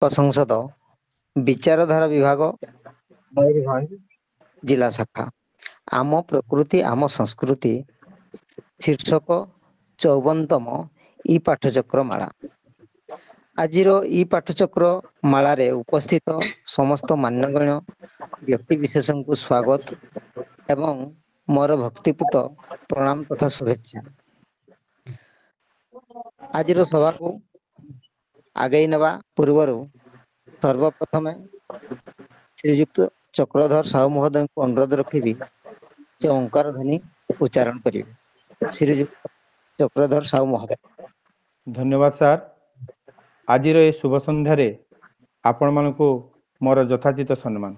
ସଂସଦ ବିଚାରଧାରା ବିଭାଗ ମୟୂରଭଞ୍ଜ ଜିଲ୍ଲା ଶାଖା। ଆମ ପ୍ରକୃତି ଆମ ସଂସ୍କୃତି ଶୀର୍ଷକ 54ତମ ଇ ପାଠଚକ୍ର ମାଳା। ଆଜିର ଇ ପାଠଚକ୍ର ମାଳାରେ ଉପସ୍ଥିତ ସମସ୍ତ ମାନ୍ୟଗଣ୍ୟ ବ୍ୟକ୍ତିବିଶେଷଙ୍କୁ ସ୍ୱାଗତ ଏବଂ ମୋର ଭକ୍ତିପୂତ ପ୍ରଣାମ ତଥା ଶୁଭେଚ୍ଛା। ଆଜିର ସଭାକୁ ଆଗେଇ ନେବା ପୂର୍ବରୁ ସର୍ବପ୍ରଥମେ ଶ୍ରୀଯୁକ୍ତ ଚକ୍ରଧର ସାହୁ ମହୋଦୟଙ୍କୁ ଅନୁରୋଧ ରଖିବି ସେ ଓଙ୍କାର ଧ୍ୱନି ଉଚ୍ଚାରଣ କରିବେ। ଶ୍ରୀଯୁକ୍ତ ଚକ୍ରଧର ସାହୁ ମହୋଦୟ। ଧନ୍ୟବାଦ ସାର୍। ଆଜିର ଏ ଶୁଭ ସନ୍ଧ୍ୟାରେ ଆପଣମାନଙ୍କୁ ମୋର ଯଥାଚିତ ସମ୍ମାନ।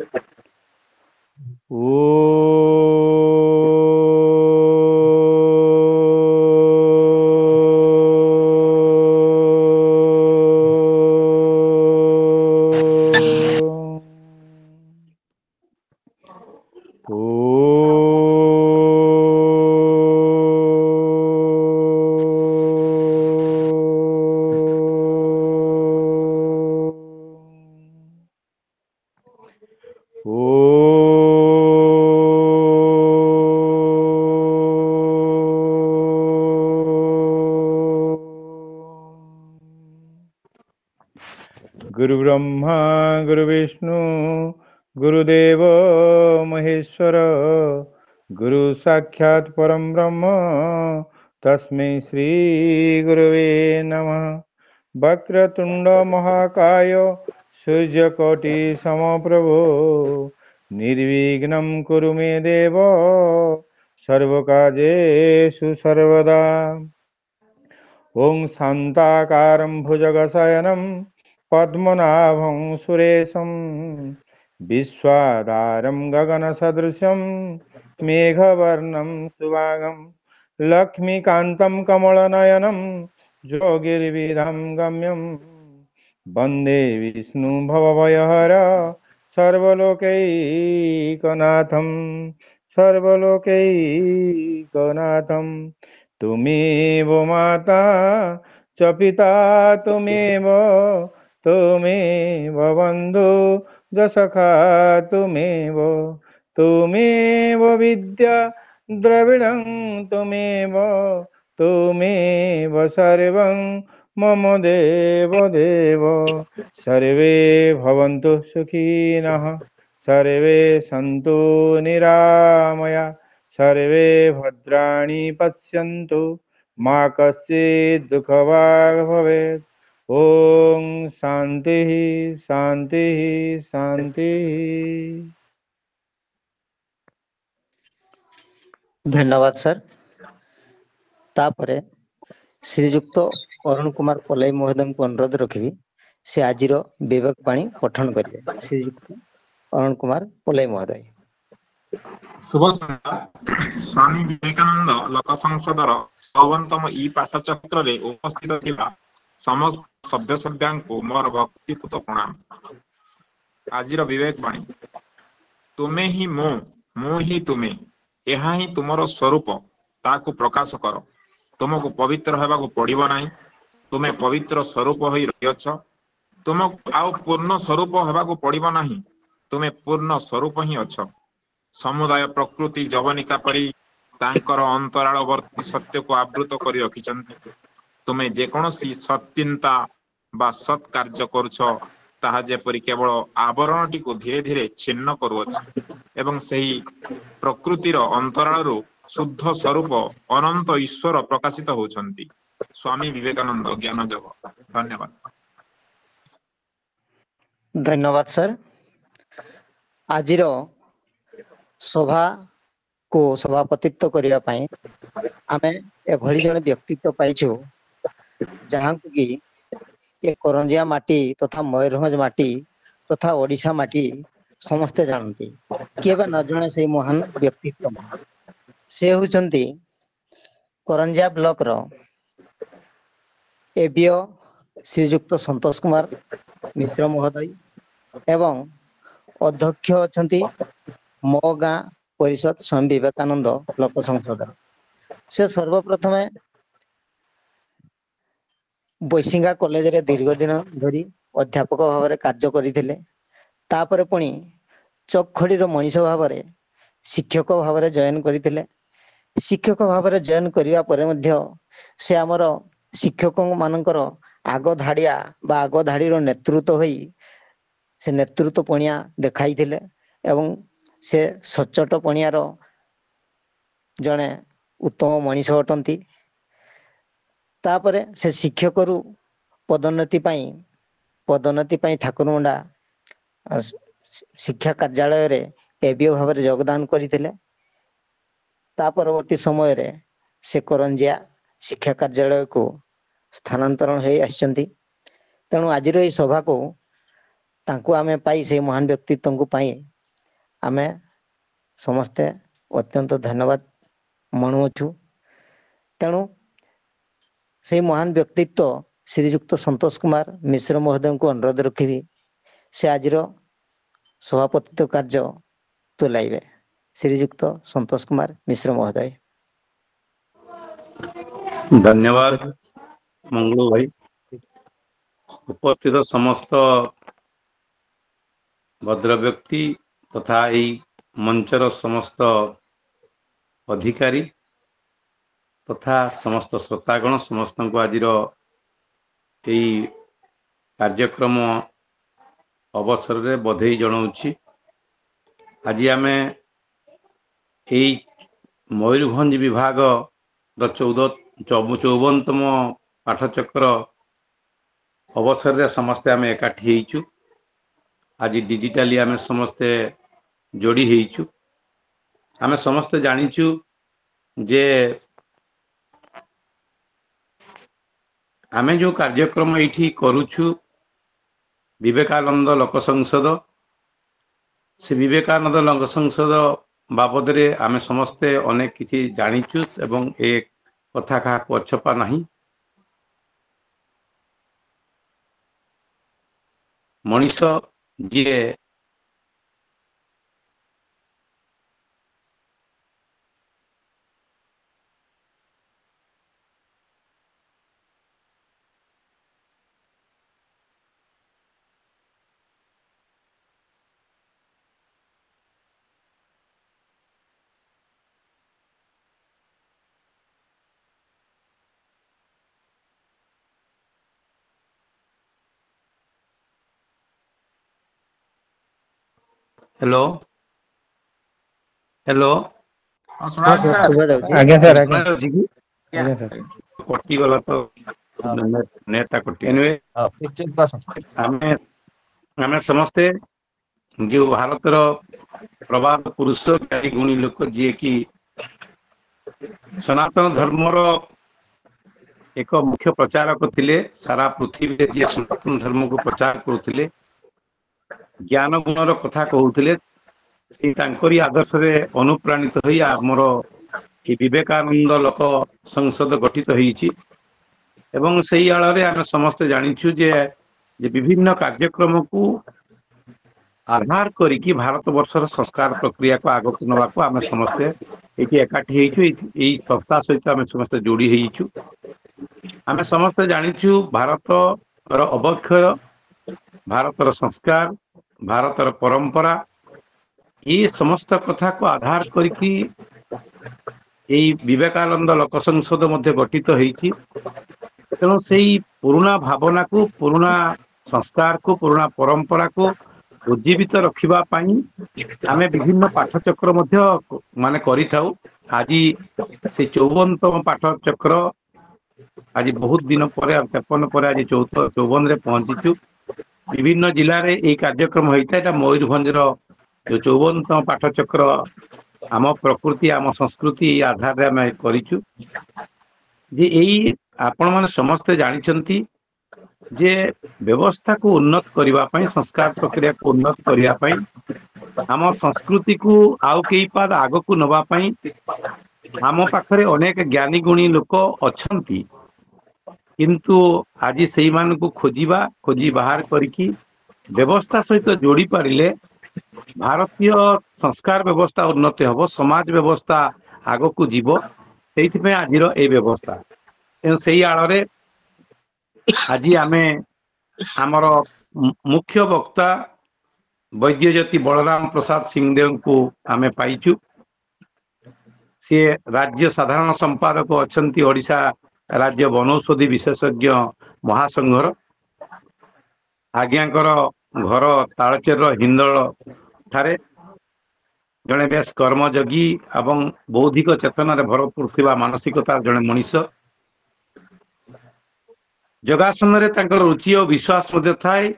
गुरु ब्रह्मा गुरु विष्णु गुरुदेव महेश्वर गुरु साक्षात् परम ब्रह्म तस्मै श्री गुरुवे नमः। वक्रतुंड महाकाय सूर्यकोटि समप्रभो निर्विघ्नं कुरु मे देव सर्वकार्येषु सर्वदा। ओं शान्ताकारं भुजगशयनं पद्मनाभं सुरेशं विश्वाधारं गगनसदृशं मेघवर्णं सुभागं लक्ष्मीकान्तं कमलनयनं योगिर्विधं गम्यं वन्दे विष्णु भवभयहर सर्वलोकैकनाथं सर्वलोकैकनाथं। तुमेव माता च पिता तुमेव बन्धु च सखा तुमेव विद्या द्रविणं तुमेव सर्वं मम देव देव। सर्वे भवन्तु सुखिनः सर्वे सन्तु निरामया सर्वे भद्राणि पश्यन्तु मा कश्चित् दुःखभाग् भवेत्। ओम शांति शांति शांति। धन्यवाद सर। तापरे श्रीयुक्त अरुण कुमार पलाई महोदय को अनुरोध रखी से आज विवेक बाणी पठन करेंगे। श्रीयुक्त अरुण कुमार पलाई महोदय। शुभ सन्ध्या। स्वामी विवेकानंद लोक संसदर 54तम इ पाठचक्र रे उपस्थित थिबा समस्त सभ्य सभ्यां को मोर भक्तिपूत प्रणाम। आजिर विवेक बाणी। तुमे ही मो ही तुमे, एहा ही तुमर स्वरूप, ताकु प्रकाश कर। तुमको पवित्र हेबाकु पड़िबो नाही, तुमे पवित्र स्वरूप होई रहियछ। तुमको आउ पूर्ण स्वरूप हेबाकु पड़िबो नाही, तुमे पूर्ण स्वरूप ही अछ। समुदाय प्रकृति जवनिका परी तांकर अंतरालवर्ती सत्य को आवृत करी रखिछन्ति। तुमे जेकोसी सत्चिंता बा सत् कार्य करुछ ताहा जेपरि केवल आवरणटी को धीरे धीरे छिन्न करुअछि एवं सही प्रकृतिर अंतरालरु शुद्ध स्वरूप अनंत ईश्वर प्रकाशित होउछन्ति। स्वामी विवेकानंद ज्ञान जग। धन्यवाद। धन्यवाद सर। आजिर सभा को सभापतित्व करिया पई आमे एभली जने व्यक्तित्व पाइछु जहां कि ये करंजिया माटी तथा मयूरभंज माटी तथा ओडिशा माटी समस्ते जानती किए बा न जने से महान व्यक्तित्व से होचंती करंजिया ब्लॉक रो एबीओ श्रीयुक्त संतोष कुमार मिश्र महोदय एवं अध्यक्ष अछंती मो गाँ परिषद स्वामी विवेकानंद लोक संसद। से सर्वप्रथमे बैसिंगा कॉलेज रे दीर्घ दिन धरी ଅଧ୍ୟାପକ ଭାବରେ କାର୍ଯ୍ୟ କରିଥିଲେ। ତାପରେ ପୁଣି ଚକଖଡ଼ିର ମଣିଷ ଭାବରେ ଶିକ୍ଷକ ଭାବରେ ଜଏନ୍ କରିଥିଲେ। ଶିକ୍ଷକ ଭାବରେ ଜଏନ୍ କରିବା ପରେ ମଧ୍ୟ ସେ ଆମର ଶିକ୍ଷକମାନଙ୍କର ଆଗ ଧାଡ଼ିଆ ବା ଆଗ ଧାଡ଼ିର ନେତୃତ୍ୱ ହୋଇ ସେ ନେତୃତ୍ୱ ପଣିଆ ଦେଖାଇଥିଲେ ଏବଂ ସେ ସଚ୍ଚୋଟ ପଣିଆର ଜଣେ ଉତ୍ତମ ମଣିଷ ଅଟନ୍ତି। ତାପରେ ସେ ଶିକ୍ଷକରୁ ପଦୋନ୍ନତି ପାଇଁ ଠାକୁରମୁଣ୍ଡା ଶିକ୍ଷା କାର୍ଯ୍ୟାଳୟରେ ABO ଭାବରେ ଯୋଗଦାନ କରିଥିଲେ। ତା ପରବର୍ତ୍ତୀ ସମୟରେ ସେ କରଞ୍ଜିଆ ଶିକ୍ଷା କାର୍ଯ୍ୟାଳୟକୁ ସ୍ଥାନାନ୍ତରଣ ହୋଇ ଆସିଛନ୍ତି। ତେଣୁ ଆଜିର ଏହି ସଭାକୁ ତାଙ୍କୁ ଆମେ ପାଇ ସେହି ମହାନ ବ୍ୟକ୍ତିତ୍ୱଙ୍କୁ ପାଇ ଆମେ ସମସ୍ତେ ଅତ୍ୟନ୍ତ ଧନ୍ୟବାଦ ମଣୁଅଛୁ। ତେଣୁ ସେହି ମହାନ ବ୍ୟକ୍ତିତ୍ୱ ଶ୍ରୀଯୁକ୍ତ ସନ୍ତୋଷ କୁମାର ମିଶ୍ର ମହୋଦୟଙ୍କୁ ଅନୁରୋଧ ରଖିବି ସେ ଆଜିର ସଭାପତିତ୍ୱ କାର୍ଯ୍ୟ ତୁଲାଇବେ। ଶ୍ରୀଯୁକ୍ତ ସନ୍ତୋଷ କୁମାର ମିଶ୍ର ମହୋଦୟ। ଧନ୍ୟବାଦ ମଙ୍ଗଳୁ ଭାଇ। ଉପସ୍ଥିତ ସମସ୍ତ ଭଦ୍ର ବ୍ୟକ୍ତି ତଥା ଏହି ମଞ୍ଚର ସମସ୍ତ ଅଧିକାରୀ ତଥା ସମସ୍ତ ଶ୍ରୋତାଗଣ ସମସ୍ତଙ୍କୁ ଆଜିର ଏହି କାର୍ଯ୍ୟକ୍ରମ ଅବସରରେ ବଧେଇ ଜଣାଉଛି। ଆଜି ଆମେ ଏହି ମୟୂରଭଞ୍ଜ ବିଭାଗର 54ତମ ପାଠଚକ୍ର ଅବସରରେ ସମସ୍ତେ ଆମେ ଏକାଠି ହେଇଛୁ। ଆଜି ଡିଜିଟାଲି ଆମେ ସମସ୍ତେ ଯୋଡ଼ି ହେଇଛୁ। ଆମେ ସମସ୍ତେ ଜାଣିଛୁ ଯେ ଆମେ ଯେଉଁ କାର୍ଯ୍ୟକ୍ରମ ଏଇଠି କରୁଛୁ ବିବେକାନନ୍ଦ ଲୋକ ସଂସଦ, ସେ ବିବେକାନନ୍ଦ ଲୋକ ସଂସଦ ବାବଦରେ ଆମେ ସମସ୍ତେ ଅନେକ କିଛି ଜାଣିଛୁ ଏବଂ ଏ କଥା କାହାକୁ ଅଛପା ନାହିଁ। ମଣିଷ ଯିଏ ହ୍ୟାଲୋ ହ୍ୟାଲୋ ହଁ ଶୁଣାଯାଉଛି ସାର୍ ସାର୍। ଶୁଭା ଯାଉଛି। ଆଜ୍ଞା ସାର୍ ଆଜ୍ଞା ଶୁଣାଯାଉଛି କି? ଆଜ୍ଞା ସାର୍। କଟିଗଲା ତ ନେଟଟା କଟି ଏନିୱେ ଆମେ ଆମେ ସମସ୍ତେ ଯେଉଁ ଭାରତର ପ୍ରବାଦ ପୁରୁଷ ଜ୍ଞାନୀ ଗୁଣୀ ଲୋକ ଯିଏକି ସନାତନ ଧର୍ମର ଏକ ମୁଖ୍ୟ ପ୍ରଚାରକ ଥିଲେ। ସାରା ପୃଥିବୀରେ ଯିଏ ସନାତନ ଧର୍ମକୁ ପ୍ରଚାର କରୁଥିଲେ, ଜ୍ଞାନ ଗୁଣର କଥା କହୁଥିଲେ, ସେଇ ତାଙ୍କରି ଆଦର୍ଶରେ ଅନୁପ୍ରାଣିତ ହୋଇ ଆମର ଏ ବିବେକାନନ୍ଦ ଲୋକ ସଂସଦ ଗଠିତ ହେଇଛି। ଏବଂ ସେଇ ଆଳରେ ଆମେ ସମସ୍ତେ ଜାଣିଛୁ ଯେ ବିଭିନ୍ନ କାର୍ଯ୍ୟକ୍ରମକୁ ଆଧାର କରିକି ଭାରତ ବର୍ଷର ସଂସ୍କାର ପ୍ରକ୍ରିୟାକୁ ଆଗକୁ ନେବାକୁ ଆମେ ସମସ୍ତେ ଏଠି ଏକାଠି ହେଇଛୁ। ଏଇ ସଂସ୍ଥା ସହିତ ଆମେ ସମସ୍ତେ ଯୋଡ଼ି ହେଇଛୁ। ଆମେ ସମସ୍ତେ ଜାଣିଛୁ ଭାରତର ଅବକ୍ଷୟ, ଭାରତର ସଂସ୍କାର, ଭାରତର ପରମ୍ପରା, এই ସମସ୍ତ କଥାକୁ ଆଧାର କରିକି এই ବିବେକାନନ୍ଦ ଲୋକ ସଂସଦ ମଧ୍ୟ ଗଠିତ ହେଇଛି। ତେଣୁ ସେଇ ପୁରୁଣା ଭାବନାକୁ, ପୁରୁଣା ସଂସ୍କାରକୁ, ପୁରୁଣା ପରମ୍ପରାକୁ ଉଜ୍ଜୀବିତ ରଖିବା ପାଇଁ ଆମେ ବିଭିନ୍ନ ପାଠଚକ୍ର ମଧ୍ୟ ମାନେ କରିଥାଉ। ଆଜି ସେ 54ତମ ପାଠଚକ୍ର ଆଜି ବହୁତ ଦିନ ପରେ 53 ପରେ ଆଜି 54ରେ ପହଞ୍ଚିଛୁ। ବିଭିନ୍ନ ଜିଲ୍ଲାରେ এই କାର୍ଯ୍ୟକ୍ରମ ହେଇଥାଏ। এটা ମୟୂରଭଞ୍ଜର ଯୋଉ 54ତମ ପାଠଚକ୍ର ଆମ ପ୍ରକୃତି, ଆମ ସଂସ୍କୃତି এই ଆଧାରରେ ଆମେ କରିଛୁ। ଯେ ଏଇ ଆପଣମାନେ ସମସ୍ତେ ଜାଣିଛନ୍ତି ଯେ ବ୍ୟବସ୍ଥାକୁ ଉନ୍ନତ କରିବା ପାଇଁ, ସଂସ୍କାର ପ୍ରକ୍ରିୟାକୁ ଉନ୍ନତ କରିବା ପାଇଁ, ଆମ ସଂସ୍କୃତିକୁ ଆଉ କେଇ ପାଦ ଆଗକୁ ନେବା ପାଇଁ ଆମ ପାଖରେ ଅନେକ ଜ୍ଞାନୀ ଗୁଣୀ ଲୋକ ଅଛନ୍ତି। କିନ୍ତୁ ଆଜି ସେଇମାନଙ୍କୁ ଖୋଜି ବାହାର କରିକି ବ୍ୟବସ୍ଥା ସହିତ ଯୋଡ଼ି ପାରିଲେ ଭାରତୀୟ ସଂସ୍କାର ବ୍ୟବସ୍ଥା ଉନ୍ନତି ହେବ, ସମାଜ ବ୍ୟବସ୍ଥା ଆଗକୁ ଯିବ। ସେଇଥିପାଇଁ ଆଜିର এই ବ୍ୟବସ୍ଥା। ତେଣୁ ସେଇ ଆଳରେ ଆଜି ଆମେ ଆମର मुख्य वक्ता वैद्यज्योति बलराम प्रसाद सिंहदेव को आमे पाइछु। सी राज्य साधारण संपादक अच्छा ओडिशा राज्य वनौषधि विशेषज्ञ महासंघर। आज्ञाकर घर तालचेर हिंदल ठारे जड़े बेस कर्मयोगी एवं बौद्धिक चेतनार भरपूर थिबा मानसिकता जड़े मनीष। योगासन रे तांकर रुचि और विश्वास मध्य थाए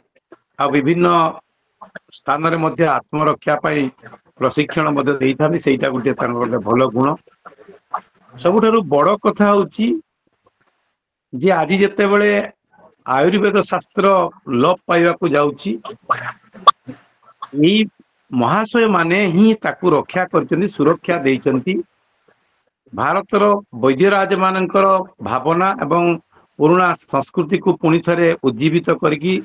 आ विभिन्न स्थान रे मध्य आत्मरक्षा पाई प्रशिक्षण मध्य देइथाबी। सेटा गुटे तांकर भल गुण। सबुठारु बड़ कथा होची जे आज जेते बेले आयुर्वेद शास्त्र लोप पाइबा को जाउची, ई महाशय माने ही ताकू रक्षा करचंती, सुरक्षा देइचंती। भारतर वैद्यराज मानकर भावना एवं पुराना संस्कृति को पुणी थरे उज्जीवित करकी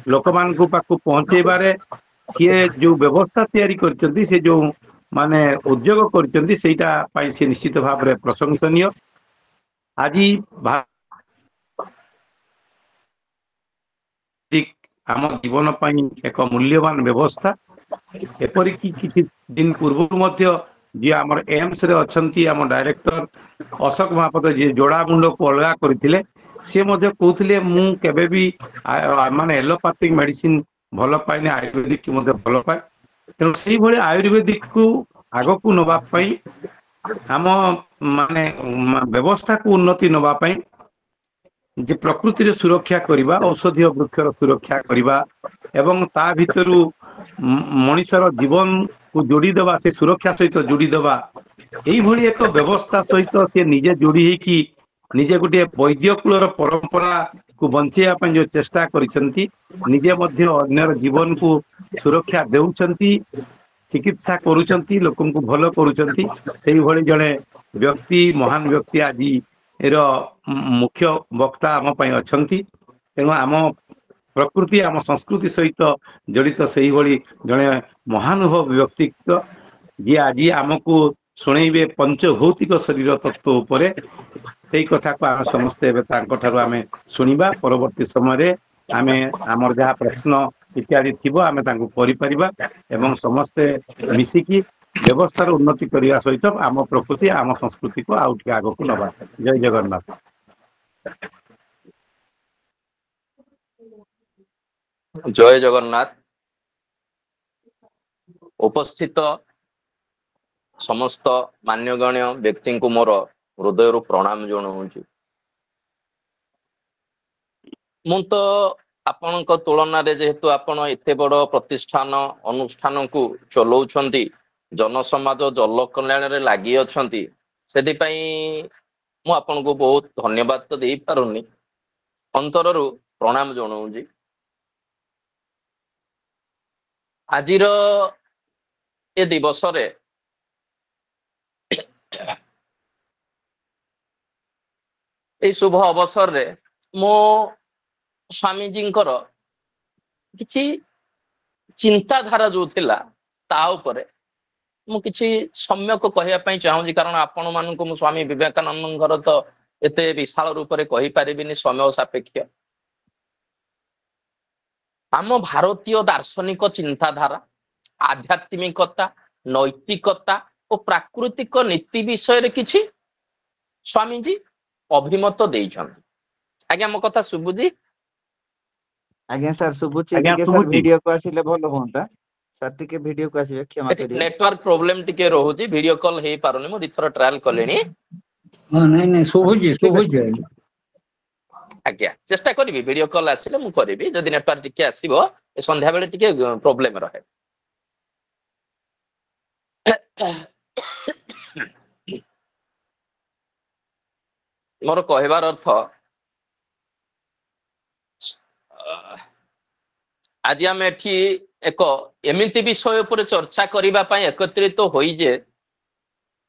लोक मान को पाखु पहुंचेबारे सी जो व्यवस्था तैयारी करचंती, से जो माने उद्योग करचंती, सेटा पाई से निश्चित भाव में प्रशंसनीय। आज आम जीवन पाई एक मूल्यवान व्यवस्था। एपरिकी किसी दिन पूर्व जी आम एम्स रे अच्छंती आम डायरेक्टर अशोक महापात्र जी जोड़ा मुंड को अलगा करथिले, से मध्य कहथिले मु केबे भी माने एलोपैथिक मेडिसिन भल पाइने, आयुर्वेदिक की मध्य भल पाए। तेणु से भली आयुर्वेदिक को आग को नबा पाई आम माने व्यवस्था को उन्नति नबा पाई जे प्रकृति रे सुरक्षा करिबा, औषधीय वृक्षर सुरक्षा करिबा एवं ता भितरु मनुष्यर जीवन को जोड़ी देवा, से सुरक्षा सहित जोड़ी देवा, एई भली एक व्यवस्था सहित से निजे जोड़ी ही कि निजे गोटे वैद्य कूलर परंपरा को बंचेया पय जो चेष्टा करिसंती, निजे मध्य अन्यर जीवन को सुरक्षा देउचंती, चिकित्सा करूचंती, लोकन को भलो करूचंती। सेही भली जणे व्यक्ति, महान व्यक्ति आज एरो मुख्य वक्ता आम पय अछंती। तेणु आम प्रकृति आम संस्कृति सहित जड़ित से भली जड़े महानुभव व्यक्तित्व जी आज आमको शुणेबे पंचभौतिक शरीर तत्व उपरे, से कथा को आम समस्ते आम शुणा। परवर्ती समय आम आमर जहाँ प्रश्न इत्यादि थी आम परिपरिबा एवं समस्ते मिसिकी व्यवस्थार उन्नति करने सहित आम प्रकृति आम संस्कृति को आउ टिके आगको नबा। जय जगन्नाथ। जय जगन्नाथ। उपस्थित समस्त मान्यगण्य व्यक्ति को मोर हृदय प्रणाम जनाऊँ। मु तो आपण तुलन जेहेतु आपण एते बड़ प्रतिष्ठान अनुष्ठान को चलाउछंती, जनसमाज जल कल्याण रे लागि अछंती, सेति पई मु आपण को बहुत धन्यवाद तो दे पारुनी, अंतररु प्रणाम जनाऊँ। आजिर ए दिवस रे ए शुभ अवसर रे मो स्वामी जी किछि चिंताधारा जो थिला ता उपरे मु किछि सम्यक कहया पई चाहूँ। कारण आपण मानक मु स्वामी विवेकानंद तो एते विशाल रूप रे कहि परिबिनी, समय सापेक्ष। आम भारतीय दार्शनिक चिंताधारा, आध्यात्मिकता, नैतिकता और प्राकृतिक नीति विषय रे किछि स्वामी जी अभिमत देइछन। आज्ञा मो कथा सुबुजी? आज्ञा सर सुबुची टिके सर वीडियो को आसीले भलो होंता सर, टिके वीडियो को आसीबे क्षमा करियो। नेटवर्क प्रॉब्लम टिके रहउजी, वीडियो कॉल हेई पारुनी, मो दिथर ट्रायल कलेनी। हां नहीं सुबुजी आज्ञा चेष्टा करिवि, वीडियो कॉल आसीले मु करिवि। जदि नेटवर्क टिके आसीबो ए संध्या बेले टिके प्रॉब्लम रहे। मोर कहबार अर्थ आज आम एठी एक एमिति विषय पर चर्चा करिबा पई एकत्रित होई जे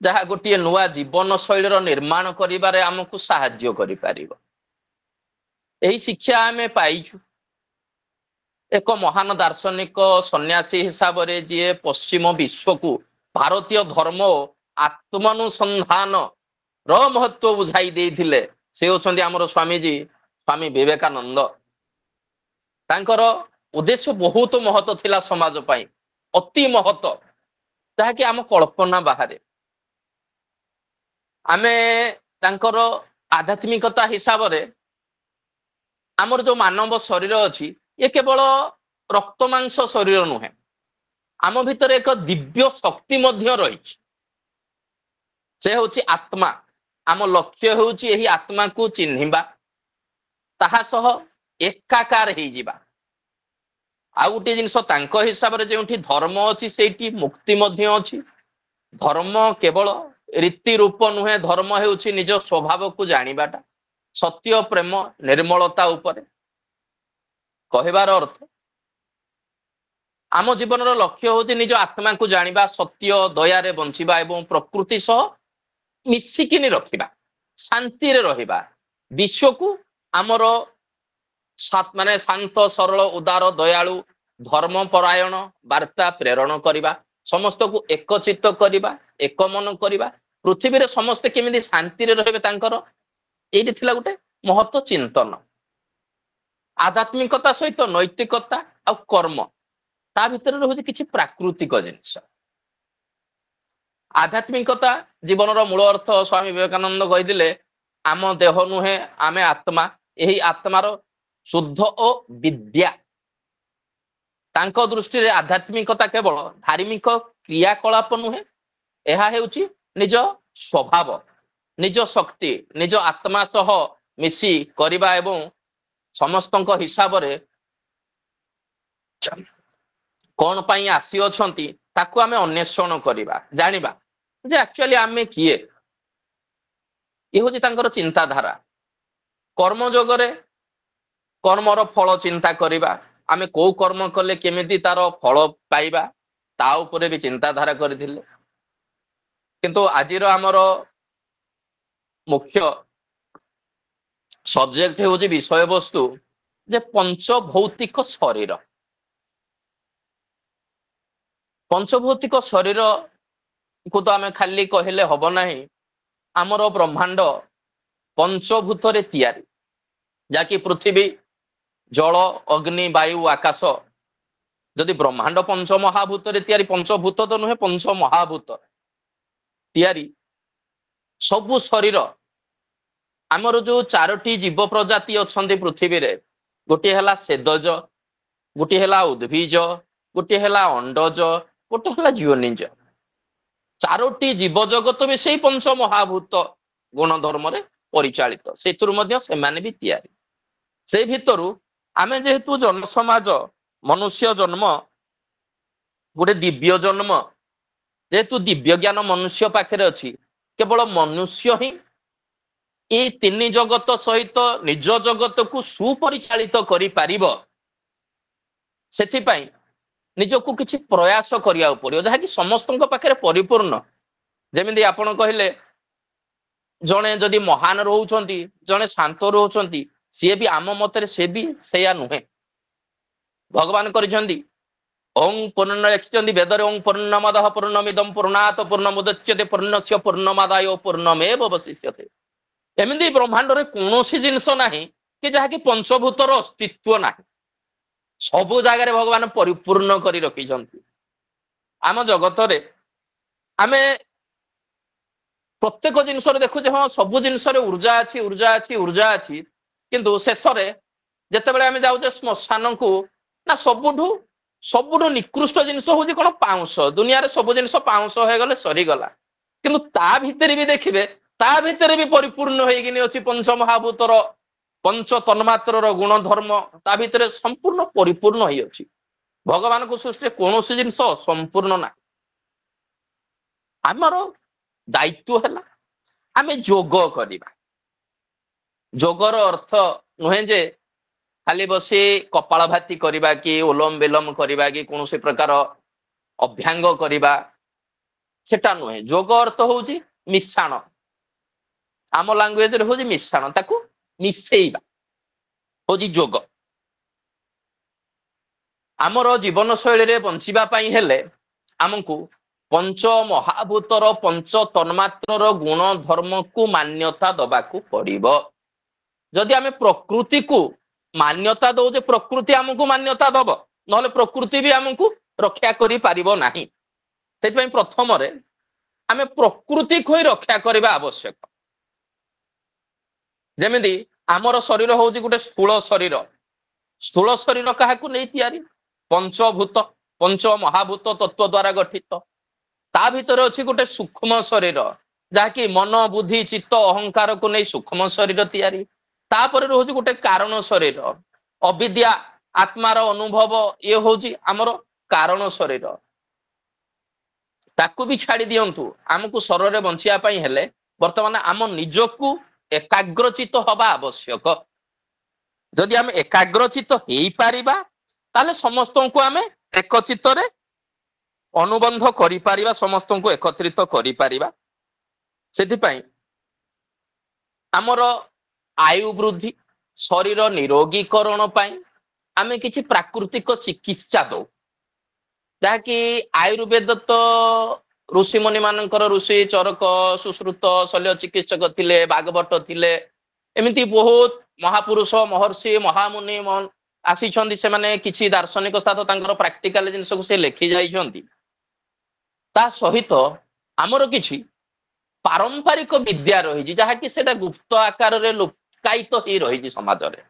जहा गोटे नुआ जीवन शैलीर निर्माण करिबारे हमकु सहाय्य करि पारिबो। एही शिक्षा आमे पाइछु। एक महान दार्शनिक सन्यासी हिसाब रे जे पश्चिम विश्व को भारतीय धर्म आत्मानुसंधान रो महत्व बुझाई देइथिले, से होछन्ती हमर स्वामी जी स्वामी विवेकानंद। तांकर उद्देश्य बहुत महत्व थिला समाज पाई, अति महत्व, ताकि आम कल्पना बाहर आमे तांकर आध्यात्मिकता हिसाब रे आमर जो मानव शरीर अच्छी ये केवल रक्त मांस शरीर नुहे, आम भितर एक दिव्य शक्ति मध्य रही, से होची आत्मा। आम लक्ष्य होची यही आत्मा को चिन्हिबा, ताहा सह एकाकार हो जिबा। आ गोटे जिनस तांको हिसाब रे जेउठी धर्म अछि सेठी मुक्ति मध्य अछि। धर्म केवल रीति रूप नुहे, धर्म हेउछि निज स्वभाव को जानिबाटा, सत्य प्रेम निर्मलता उपरे कहबार अर्थ आम जीवन लक्ष्य होछि निज आत्मा को जानिबा, सत्य दया रे बंचिबा एवं प्रकृति सह मिसिकिनी रखिबा, शांति रे रहिबा, विश्व को आमर माने शांत सरल उदार दयालु धर्म परायण वार्ता प्रेरण करवा, समस्त को एकचित करवा, एक मन करवा, पृथ्वी रे समस्ते केमिति शांति रे रहिबे तांकर एठी थिला गुटे महत्व चिंतन। आध्यात्मिकता सहित नैतिकता आ कर्म ता भितर रहुछि किछि प्राकृतिक जिनिस। आध्यात्मिकता जीवन मूल अर्थ स्वामी विवेकानंद कहिदिले आम देह नुहे आमे आत्मा, यही आत्मार शुद्ध और विद्या। तांको दृष्टि रे आध्यात्मिकता केवल धार्मिक क्रियाकलाप नुहे, यह हेउछि निज स्वभाव, निज शक्ति, निज आत्मा सह मिसी करिबा एवं समस्तଙ୍କ हिसाब रे कौन पाई आसी अछंती ताकू आमे अन्वेषण करिबा, जानिबा जे एक्चुअली आमे किए। ये होछि तांकर चिंताधारा। कर्म जोगरे कर्मर फल चिंता करिबा, आमे को कर्म कले केमिति तार फल पाइबा ता उपरे भी चिंताधारा करथिले। किंतु आजिर आमर मुख्य सब्जेक्ट होछि विषय वस्तु जे पंचभौतिक शरीर। पंचभौतिक शरीर को तो आमे खाली कहले हब नाही, आमर ब्रह्मांड पंचभूत रे तैयारी, जाकि पृथ्वी जल अग्नि वायु आकाश। जदि ब्रह्मांड पंच महाभूत रे तैयारी, पंचभूत तो नुहे पंच महाभूत तैयारी, सबु शरीर आमर जो चारोटी जीव प्रजाति अछंती पृथ्वी रे, गोटे हला सेदज, गोटे हला उद्भिज, गोटे हला अंडज, गोटे हला जीवनिज। चारोटी जीव जगत भी सेही पंच महाभूत गुण धर्म रे परिचालित, सेतुर मध्य से माने भी तैयारी। से भितरु आमे जेहेतु जन समाज मनुष्य जन्म गोटे दिव्य जन्म, जेहेतु दिव्य ज्ञान मनुष्य पाखे अच्छी, केवल मनुष्य ही ये तीन जगत सहित निज जगत को सुपरिचालित करि पारिबो। सेथिपाई निजको किछि प्रयास करिया पड़ियो, जहा कि समस्तଙ୍କ पाखे परिपूर्ण। जेमिति आपण कहिले जणे जदि महान रहउछंती, जणे शांत रहउछंती, सी भी आम मतरे से भी सेया नुहे। भगवान करिसेंती ओं पूर्ण लिखिसेंती वेदरे ओं पूर्णमदः पूर्णमिदं पूर्णात् पूर्णमुदच्यते पूर्णस्य पूर्णमादाय पूर्णमेव अवशिष्यते। एमिति ब्रह्मांड रे कोनोसी जिंस नाही कि जहा कि पंचभूतर अस्तित्व नाही, सबु जगह भगवान परिपूर्ण करी रखिसेंती। आम जगत रे आमे प्रत्येक जिनस देखु जे हाँ सबु जिनस रे ऊर्जा अछि ऊर्जा अछि ऊर्जा अछि, किंतु शेष रे जेतेबेले आमे जाउजे श्मशान को ना सबुठु निकृष्ट जिनस होछि कोन पाउंस। दुनिया रे सब जिनस पाउंस हो गले सरी गला, किंतु ता भितर भी देखिबे ता भितर भी परिपूर्ण होई किनी अछि पंच महाभूतर पंच तन्मात्रर गुण धर्म, ता भितर संपूर्ण परिपूर्ण होई अछि। भगवान को सृष्टि कोनोसी जिनस संपूर्ण ना। आमर दायित्व है आमे जोग करिबा। जोगर अर्थ नुहे जे खाली बसी कपाल भाती करिबा कि ओलम बेलम करिबा कि कौन से प्रकार अभ्यांग करिबा, सेटा नुहे। जोग अर्थ होउची मिश्रण, आम लैंग्वेज रे होउची मिश्रण, ताकू मिसेइबा होउची जोग। आमर जीवन शैली रे बंचिबा पई हेले आमको पंच महाभूतर पंच तन्मात्रर गुण धर्म को मान्यता दबाकू पड़िबो। जदि आमे प्रकृति को मान्यता दो जे प्रकृति आमको मान्यता दब, नहले प्रकृति भी हमको रक्षा करि पारिबो नाही। सेति प्रथम आम प्रकृति को ही रक्षा करने आवश्यक। जमीती आमर शरीर हूँ गोटे स्थूल शरीर क्या नहीं पंचभूत पंच महाभूत तत्व द्वारा गठित। ता भीतर अच्छी गोटे सूक्ष्म शरीर जहाँकि मन बुद्धि चित्त अहंकार को नहीं सूक्ष्म शरीर तैयारी। तापर रोज गोटे कारण शरीर अविद्या आत्मार अनुभव ये हूँ आमर कारण शरीर। ताकू भी छाड़ी दियंतु आमको शरीर बंचियापाई हेले वर्तमान आम निजकू एकाग्रचित हवा आवश्यक। जदि आम एकाग्रचित हो पारिबा ताले समस्त को आम एकचित अनुबंध करि पारिबा, समस्त को एकत्रित करि पारिबा। सेथिपाई आमर आयु वृद्धि शरीर निरोगीकरण पाई आमे किछि प्राकृतिक चिकित्सा दो जहाँकि आयुर्वेद तो ऋषि मुनि मानकर ऋषि चरक सुश्रुत शल्य चिकित्सक थिले बागभट्ट थिले एमती बहुत महापुरुष महर्षि महामुनि आसी से माने किछि दार्शनिक साथ तांकर प्रैक्टिकल जिनस को से लिखि जाइछन्ति। ता सहित आमर किछि पारंपरिक विद्या रही जहाँकि सेटा गुप्त आकार रे लुकायित ही रही समाज रे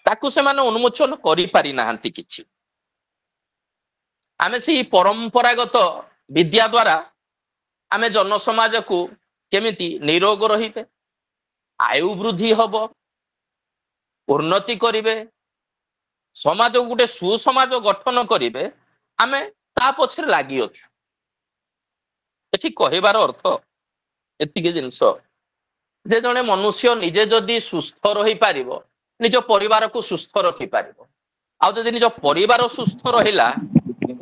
ताकू से माने उन्मोचन करि पारि नाहंती किछि। आमे से परंपरागत विद्या द्वारा आमे जन समाज को केमिति निरोग रहिबे आयु वृद्धि हब उन्नति करिवे समाज को गोटे सुसमाज गठन करिवे आमे ता पछरे लागि अछु। एठी कहिबार अर्थ एतिके जिंस जे जने मनुष्य निजे जदि सुस्थ रही पारिबो निज परिवार को सुस्थ रखि पारिबो आ जदि निज परिवार सुस्थ रहिला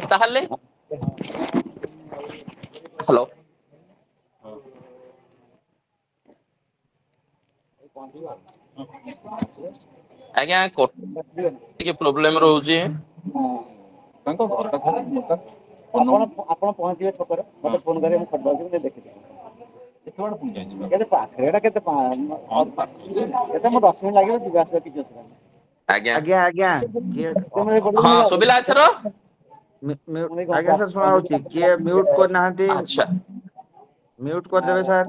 ताहले हेलो आज्ञा टिके प्रोब्लेम रहउची तांको घरटा आपण पहुंचीबे छकरे मते फोन करे हम खडबा के देखि एते बड़ पुंजा जी केते पाखरेडा केते केते म 10 मिनिट लागिबो जिबा आसबा किछ आज्ञा आज्ञा आज्ञा हां सुबिला एथरो आज्ञा सर सुना होची के म्यूट कर नाहंती। अच्छा म्यूट कर देबे सर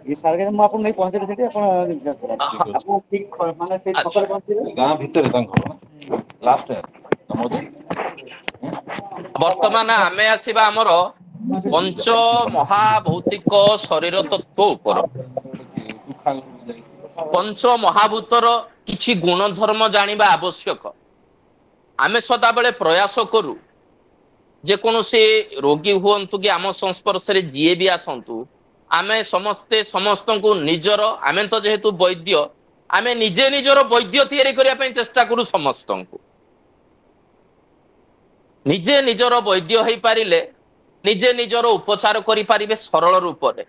ई सर के म आपन नहीं पहुंचे सेठी आपन ठीक माने से छकरे पहुंचे गां भीतर तांको लास्ट नमोदी वर्तमान आमे आसीबा हमर पंच महाभौतिक शरीर तत्व उपर पंच महाभूतर किछि गुण धर्म जानिबा आवश्यक। आमे सदा बेले प्रयास करू जे कोनोसे रोगी हुअंतु कि आम संस्पर्श रे जीए भी आसंतु आमे समस्ते समस्त को निजर आमे तो जेहेतु वैद्य आमे निजे निजर वैद्य तैयारी करिया पई चेष्टा करू समस्त को निजे निजर वैद्य होई पारिले निजे निजर उपचार करि पारिबे सरल रूप रे।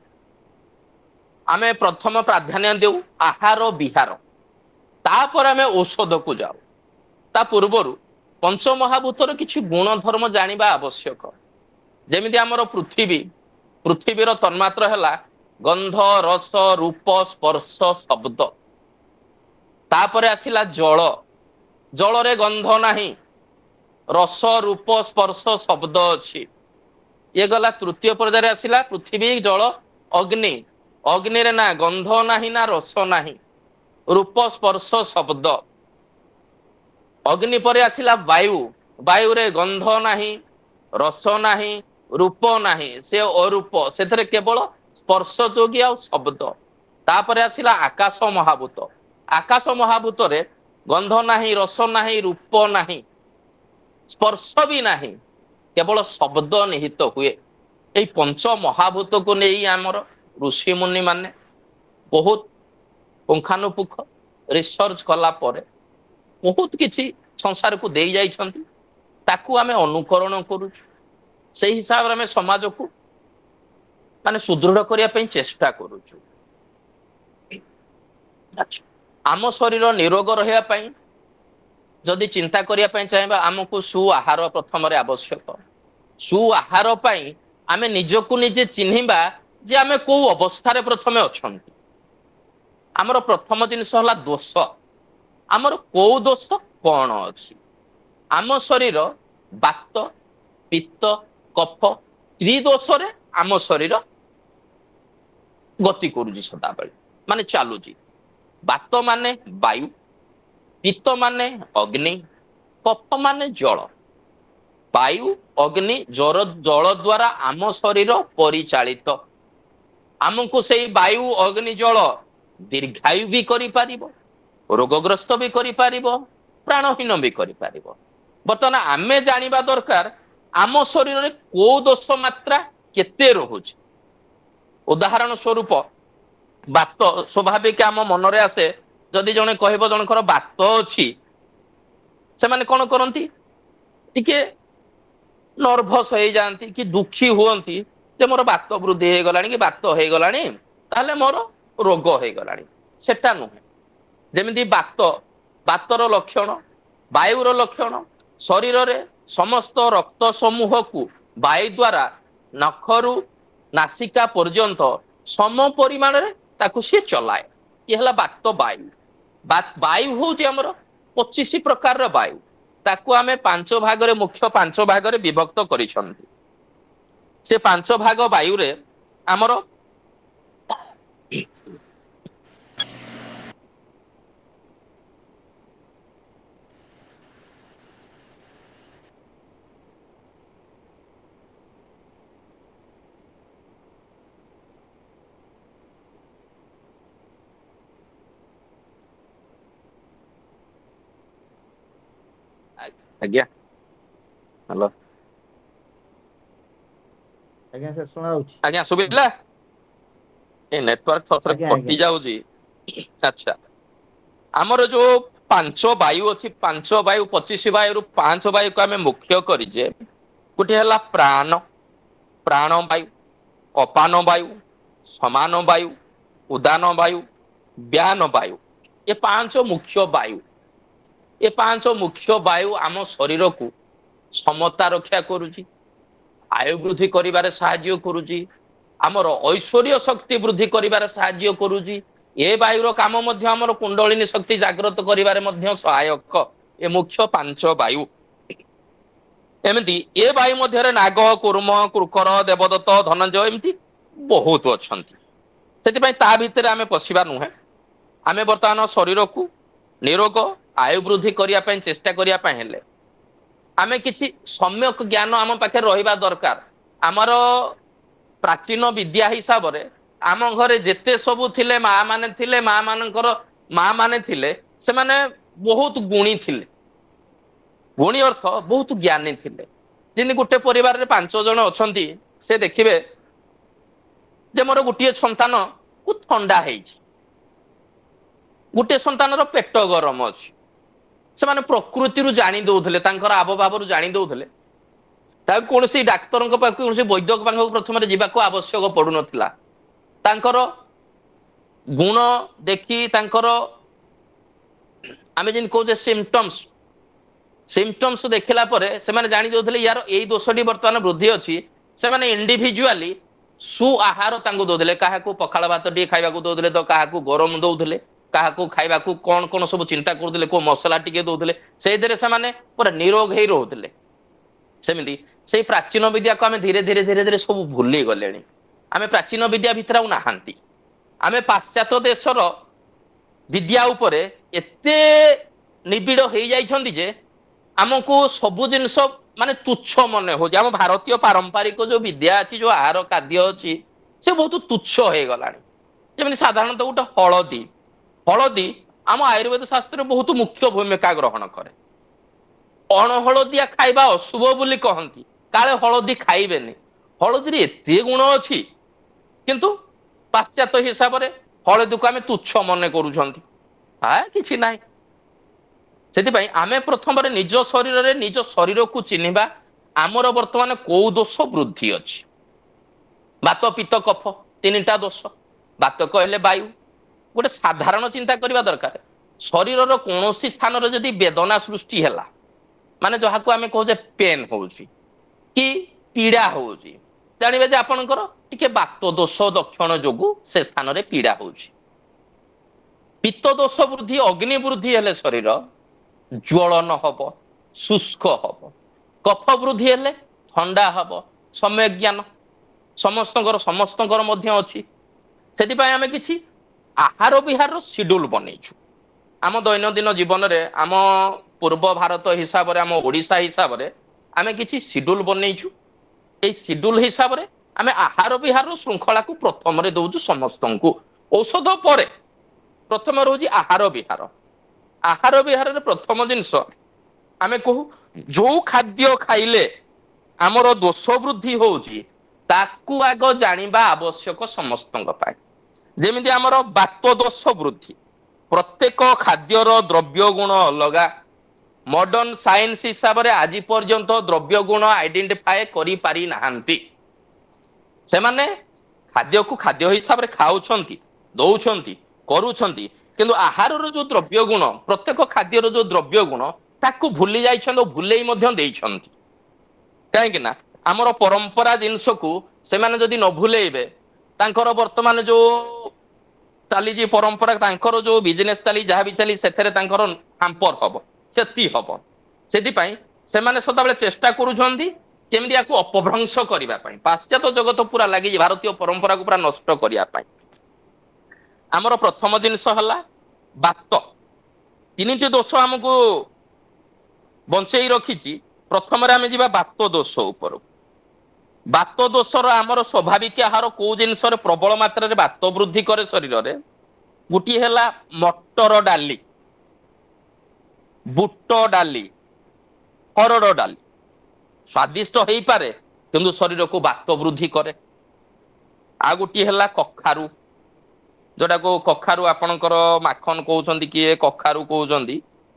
आमे प्रथम प्राधान्य देउ आहार विहार तापर आमे औषध को जाऊ ता पूर्वरु पंच महाभूतर किछि गुण धर्म जानिबा आवश्यक। जेमिति हमर पृथ्वीर तन्मात्र हैला गंध रस रूप स्पर्श शब्द तापर आसिला जल जल रे गंध नाही रस रूप स्पर्श शब्द अछि ये गला तृतीय पर्याय आसिला पृथ्वी जल अग्नि अग्नि रे ना गंध नाही ना रस नाही रूप स्पर्श शब्द अग्नि पर आसिला वायु वायु रे गंध नाही रस नाही रूप नाही से अरूप सेथरे केवल स्पर्श जोगी आ शब्द तापर आसिला आकाश महाभूत रे गंध नाही रस नाही रूप नाही स्पर्श भी नाही केवल शब्द निहित हुए। एई पंच महाभूत को नहीं आमर ऋषि मुनि माने बहुत पुंखानुपुख रिसर्च कला परे बहुत किछि संसार को दे जाइछंती ताकू आमे अनुकरण करूछु सेही हिसाब रे आमे समाज को माने सुदृढ़ करिया पई चेष्टा करूछु। अच्छा आम शरीर निरोग रहिया पई जदि चिंता करिया पई चाहेबा हमकु सु आहार प्रथम रे आवश्यक। सु आहार पई आमे निजको निजे चिन्हिबा जे आमे को अवस्था रे प्रथमे अछंती। हमर प्रथम जिनिस हला दोष आमर को दोष कौन अच्छी ଆମ ଶରୀର ବାତ ପିତ୍ତ କଫ ତ୍ରିଦୋଷରେ ଆମ ଶରୀର ଗତି କରୁଛି ସଦାବେଳେ, ମାନେ ଚାଲୁଛି। ବାତ ମାନେ ବାୟୁ, ପିତ୍ତ ମାନେ ଅଗ୍ନି, କଫ ମାନେ ଜଳ। ବାୟୁ ଅଗ୍ନି ଜଳ ଦ୍ୱାରା ଆମ ଶରୀର ପରିଚାଳିତ। ଆମକୁ ସେଇ ବାୟୁ ଅଗ୍ନି ଜଳ ଦୀର୍ଘାୟୁ ବି କରିପାରିବ, ରୋଗଗ୍ରସ୍ତ ବି କରିପାରିବ, ପ୍ରାଣହୀନ ବି କରିପାରିବ। ବର୍ତ୍ତମାନ ଆମେ ଜାଣିବା ଦରକାର ଆମ ଶରୀରରେ କୋଉ ଦୋଷ ମାତ୍ରା କେତେ ରହୁଛି। ଉଦାହରଣ ସ୍ୱରୂପ ବାତ ସ୍ୱାଭାବିକ ଆମ ମନରେ ଆସେ, ଯଦି ଜଣେ କହିବ ଜଣଙ୍କର ବାତ ଅଛି, ସେମାନେ କଣ କରନ୍ତି, ଟିକେ ନର୍ଭସ ହେଇଯାଆନ୍ତି କି ଦୁଃଖୀ ହୁଅନ୍ତି ଯେ ମୋର ବାତ ବୃଦ୍ଧି ହେଇଗଲାଣି କି ବାତ ହେଇଗଲାଣି, ତାହେଲେ ମୋର ରୋଗ ହେଇଗଲାଣି। ସେଟା ନୁହେଁ। ଯେମିତି ବାତର ଲକ୍ଷଣ, ବାୟୁର ଲକ୍ଷଣ, ଶରୀରରେ ସମସ୍ତ ରକ୍ତ ସମୂହକୁ ବାୟୁ ଦ୍ୱାରା ନଖରୁ ନାସିକା ପର୍ଯ୍ୟନ୍ତ ସମ ପରିମାଣରେ ତାକୁ ସିଏ ଚଲାଏ। ଇଏ ହେଲା ବାତ ବାୟୁ। ବାୟୁ ହଉଛି ଆମର 25 ପ୍ରକାରର ବାୟୁ। ତାକୁ ଆମେ 5 ଭାଗରେ, ମୁଖ୍ୟ 5 ଭାଗରେ ବିଭକ୍ତ କରିଛନ୍ତି। ସେ 5 ଭାଗ ବାୟୁରେ ଆମର ଆଜ୍ଞା ହ୍ୟାଲୋ ଆଜ୍ଞା ସାର୍ ଶୁଣା ଯାଉଛି? ଆଜ୍ଞା ଶୁଭିଲା? ଏ ନେଟୱାର୍କ ଥରେ ଆଜ୍ଞା କଟି ଆଜ୍ଞା ଯାଉଛି। ଆଚ୍ଛା, ଆମର ଯୋଉ 5 ବାୟୁ ଅଛି, 5 ବାୟୁ 25 ବାୟୁରୁ 5 ବାୟୁକୁ ଆମେ ମୁଖ୍ୟ କରିଛେ। ଗୋଟିଏ ହେଲା ପ୍ରାଣ ବାୟୁ, ଅପାନ ବାୟୁ, ସମାନ ବାୟୁ, ଉଦାନ ବାୟୁ, ବ୍ୟାନ ବାୟୁ। ଏ 5 ମୁଖ୍ୟ ବାୟୁ। ଏ 5 ମୁଖ୍ୟ ବାୟୁ ଆମ ଶରୀରକୁ ସମତା ରକ୍ଷା କରୁଛି, ଆୟୁ ବୃଦ୍ଧି କରିବାରେ ସାହାଯ୍ୟ କରୁଛି, ଆମର ଐଶ୍ୱର୍ଯ୍ୟ ଶକ୍ତି ବୃଦ୍ଧି କରିବାରେ ସାହାଯ୍ୟ କରୁଛି। ଏ ବାୟୁର କାମ ମଧ୍ୟ ଆମର କୁଣ୍ଡଳିନୀ ଶକ୍ତି ଜାଗ୍ରତ କରିବାରେ ମଧ୍ୟ ସହାୟକ। ଏ ମୁଖ୍ୟ 5 ବାୟୁ। ଏମିତି ଏ ବାୟୁ ମଧ୍ୟରେ ନାଗ, କୁର୍ମ, କୃକର, ଦେବଦତ୍ତ, ଧନଞ୍ଜୟ ଏମିତି ବହୁତ ଅଛନ୍ତି। ସେଥିପାଇଁ ତା ଭିତରେ ଆମେ ପଶିବା ନୁହେଁ। ଆମେ ବର୍ତ୍ତମାନ ଶରୀରକୁ ନିରୋଗ ଆୟୁ ବୃଦ୍ଧି କରିବା ପାଇଁ ଚେଷ୍ଟା କରିବା ପାଇଁ ହେଲେ ଆମେ କିଛି ସମ୍ୟକ ଜ୍ଞାନ ଆମ ପାଖରେ ରହିବା ଦରକାର। ଆମର ପ୍ରାଚୀନ ବିଦ୍ୟା ହିସାବରେ ଆମ ଘରେ ଯେତେ ସବୁ ଥିଲେ, ମା ମାନେ ଥିଲେ, ସେମାନେ ବହୁତ ଗୁଣୀ ଥିଲେ। ଗୁଣୀ ଅର୍ଥ ବହୁତ ଜ୍ଞାନୀ ଥିଲେ। ଯେମିତି ଗୋଟେ ପରିବାରରେ 5 ଜଣ ଅଛନ୍ତି, ସେ ଦେଖିବେ ଯେ ମୋର ଗୋଟିଏ ସନ୍ତାନ କୁ ଥଣ୍ଡା ହେଇଛି, ଗୋଟିଏ ସନ୍ତାନର ପେଟ ଗରମ ଅଛି। ସେମାନେ ପ୍ରକୃତିରୁ ଜାଣି ଦଉଥିଲେ, ତାଙ୍କର ଆବଭାବରୁ ଜାଣି ଦଉଥିଲେ। ତାକୁ କୌଣସି ଡାକ୍ତରଙ୍କ ପାଖକୁ, କୌଣସି ବୈଦ୍ୟଙ୍କ ପାଖକୁ ପ୍ରଥମରେ ଯିବାକୁ ଆବଶ୍ୟକ ପଡୁନଥିଲା। ତାଙ୍କର ଗୁଣ ଦେଖି, ତାଙ୍କର ଆମେ ଯେମିତି କହୁଛେ ସିମ୍ପଟମ୍ସ ଦେଖିଲା ପରେ ସେମାନେ ଜାଣି ଦଉଥିଲେ ୟାର ଏଇ ଦୋଷଟି ବର୍ତ୍ତମାନ ବୃଦ୍ଧି ଅଛି। ସେମାନେ ଇଣ୍ଡିଭିଜୁଆଲି ସୁ ଆହାର ତାଙ୍କୁ ଦଉଥିଲେ। କାହାକୁ ପଖାଳ ଭାତ ଟିକେ ଖାଇବାକୁ ଦଉଥିଲେ, ତ କାହାକୁ ଗରମ ଦଉଥିଲେ, କାହାକୁ ଖାଇବାକୁ କଣ କଣ ସବୁ ଚିନ୍ତା କରୁଥିଲେ, କୋଉ ମସଲା ଟିକେ ଦଉଥିଲେ। ସେଇଥିରେ ସେମାନେ ପୁରା ନିରୋଗ ହେଇ ରହୁଥିଲେ। ସେମିତି ସେଇ ପ୍ରାଚୀନ ବିଦ୍ୟାକୁ ଆମେ ଧୀରେ ଧୀରେ ସବୁ ଭୁଲି ଗଲେଣି। ଆମେ ପ୍ରାଚୀନ ବିଦ୍ୟା ଭିତରେ ଆଉ ନାହାନ୍ତି। ଆମେ ପାଶ୍ଚାତ୍ୟ ଦେଶର ବିଦ୍ୟା ଉପରେ ଏତେ ନିବିଡ଼ ହେଇଯାଇଛନ୍ତି ଯେ ଆମକୁ ସବୁ ଜିନିଷ ମାନେ ତୁଚ୍ଛ ମନେ ହଉଛି। ଆମ ଭାରତୀୟ ପାରମ୍ପରିକ ଯୋଉ ବିଦ୍ୟା ଅଛି, ଯୋଉ ଆହାର ଖାଦ୍ୟ ଅଛି, ସେ ବହୁତ ତୁଚ୍ଛ ହେଇଗଲାଣି। ଯେମିତି ସାଧାରଣତଃ ଗୋଟେ ହଳଦୀ ଆମ ଆୟୁର୍ବେଦ ଶାସ୍ତ୍ରରେ ବହୁତ ମୁଖ୍ୟ ଭୂମିକା ଗ୍ରହଣ କରେ। ଅଣହଳଦିଆ ଖାଇବା ଅଶୁଭ ବୋଲି କହନ୍ତି, କାଳେ ହଳଦୀ ଖାଇବେନି। ହଳଦୀରେ ଏତେ ଗୁଣ ଅଛି, କିନ୍ତୁ ପାଶ୍ଚାତ୍ୟ ହିସାବରେ ହଳଦୀକୁ ଆମେ ତୁଚ୍ଛ ମନେ କରୁଛନ୍ତି। କିଛି ନାହିଁ। ସେଥିପାଇଁ ଆମେ ପ୍ରଥମରେ ନିଜ ଶରୀରକୁ ଚିହ୍ନିବା। ଆମର ବର୍ତ୍ତମାନ କୋଉ ଦୋଷ ବୃଦ୍ଧି ଅଛି? ବାତ ପିତ୍ତ କଫ 3ଟା ଦୋଷ। ବାତ କହିଲେ ବାୟୁ। ଗୋଟେ ସାଧାରଣ ଚିନ୍ତା କରିବା ଦରକାର। ଶରୀରର କୌଣସି ସ୍ଥାନରେ ଯଦି ବେଦନା ସୃଷ୍ଟି ହେଲା, ମାନେ ଯାହାକୁ ଆମେ କହୁଛେ ପେନ୍ ହଉଛି କି ପୀଡା ହଉଛି, ଜାଣିବେ ଯେ ଆପଣଙ୍କର ଟିକେ ବାତ ଦୋଷ ଦକ୍ଷଣ ଯୋଗୁ ସେ ସ୍ଥାନରେ ପୀଡା ହଉଛି। ପିତ୍ତ ଦୋଷ ବୃଦ୍ଧି, ଅଗ୍ନି ବୃଦ୍ଧି ହେଲେ ଶରୀର ଜ୍ୱଳନ ହବ, शुष्क हब कफ वृद्धि हेले ठंडा हब समय ज्ञान समस्तଙ୍କର ମଧ୍ୟ ଅଛି ସେଥିପାଇଁ ଆମେ କିଛି ଆହାର ବିହାର ସିଡ୍ୟୁଲ ବନେଇଛୁ ଆମ ଦୈନନ୍ଦିନ ଜୀବନରେ ଆମ ପୂର୍ବ ଭାରତ ହିସାବରେ ଆମ ଓଡ଼ିଶା ହିସାବରେ ଆମେ କିଛି ସିଡ୍ୟୁଲ ବନେଇଛୁ এই ସିଡ୍ୟୁଲ ହିସାବରେ ଆମେ ଆହାର ବିହାର ଶୃଙ୍ଖଳାକୁ ପ୍ରଥମରେ ଦଉଛୁ ସମସ୍ତଙ୍କୁ ଔଷଧ ପରେ ପ୍ରଥମ ରହୁଛି ଆହାର ବିହାରରେ ପ୍ରଥମ ଜିନିଷ ଆମେ କହୁ ଯୋଉ ଖାଦ୍ୟ ଖାଇଲେ ଆମର ଦୋଷ ବୃଦ୍ଧି ହଉଛି ତାକୁ ଆଗ ଜାଣିବା ଆବଶ୍ୟକ ସମସ୍ତଙ୍କ ପାଇଁ ଯେମିତି ଆମର ବାତ ଦୋଷ ବୃଦ୍ଧି ପ୍ରତ୍ୟେକ ଖାଦ୍ୟର ଦ୍ରବ୍ୟ ଗୁଣ ଅଲଗା ମଡର୍ଣ୍ଣ ସାଇନ୍ସ ହିସାବରେ ଆଜି ପର୍ଯ୍ୟନ୍ତ ଦ୍ରବ୍ୟ ଗୁଣ ଆଇଡେଣ୍ଟିଫାଏ କରିପାରି ନାହାନ୍ତି ସେମାନେ ଖାଦ୍ୟକୁ ଖାଦ୍ୟ ହିସାବରେ ଖାଉଛନ୍ତି ଦଉଛନ୍ତି କରୁଛନ୍ତି କିନ୍ତୁ ଆହାରର ଯୋଉ ଦ୍ରବ୍ୟ ଗୁଣ ପ୍ରତ୍ୟେକ ଖାଦ୍ୟର ଯୋଉ ଦ୍ରବ୍ୟ ଗୁଣ ତାକୁ ଭୁଲି ଯାଇଛନ୍ତି ଓ ଭୁଲେଇ ମଧ୍ୟ ଦେଇଛନ୍ତି କାହିଁକି ନା ଆମର ପରମ୍ପରା ଜିନିଷକୁ ସେମାନେ ଯଦି ନ ଭୁଲେଇବେ ତାଙ୍କର ବର୍ତ୍ତମାନ ଯୋଉ ଚାଲିଛି ପରମ୍ପରା ତାଙ୍କର ଯୋଉ ବିଜନେସ ଚାଲି ଯାହା ବି ଚାଲି ସେଥିରେ ତାଙ୍କର ହାମ୍ପର ହବ କ୍ଷତି ହବ ସେଥିପାଇଁ ସେମାନେ ସଦାବେଳେ ଚେଷ୍ଟା କରୁଛନ୍ତି କେମିତି ୟାକୁ ଅପଭ୍ରଂଶ କରିବା ପାଇଁ ପାଶ୍ଚାତ୍ୟ ଜଗତ ପୁରା ଲାଗିଛି ଭାରତୀୟ ପରମ୍ପରାକୁ ପୁରା ନଷ୍ଟ କରିବା ପାଇଁ ଆମର ପ୍ରଥମ ଜିନିଷ ହେଲା ବାତ ତିନିଟି ଦୋଷ ଆମକୁ ବଞ୍ଚେଇ ରଖିଛି ପ୍ରଥମରେ ଆମେ ଯିବା ବାତ ଦୋଷ ଉପରକୁ ବାତ ଦୋଷର ଆମର ସ୍ୱାଭାବିକ ଆହାର କୋଉ ଜିନିଷରେ ପ୍ରବଳ ମାତ୍ରାରେ ବାତ ବୃଦ୍ଧି କରେ ଶରୀରରେ ଗୋଟିଏ ହେଲା ମଟର ଡାଲି ବୁଟ ଡାଲି ହରଡ଼ ଡାଲି ସ୍ୱାଦିଷ୍ଟ ହେଇପାରେ କିନ୍ତୁ ଶରୀରକୁ ବାତ ବୃଦ୍ଧି କରେ ଆଉ ଗୋଟିଏ ହେଲା କଖାରୁ ଯୋଉଟାକୁ କଖାରୁ ଆପଣଙ୍କର ମାଖନ କହୁଛନ୍ତି କିଏ କଖାରୁ କହୁଛନ୍ତି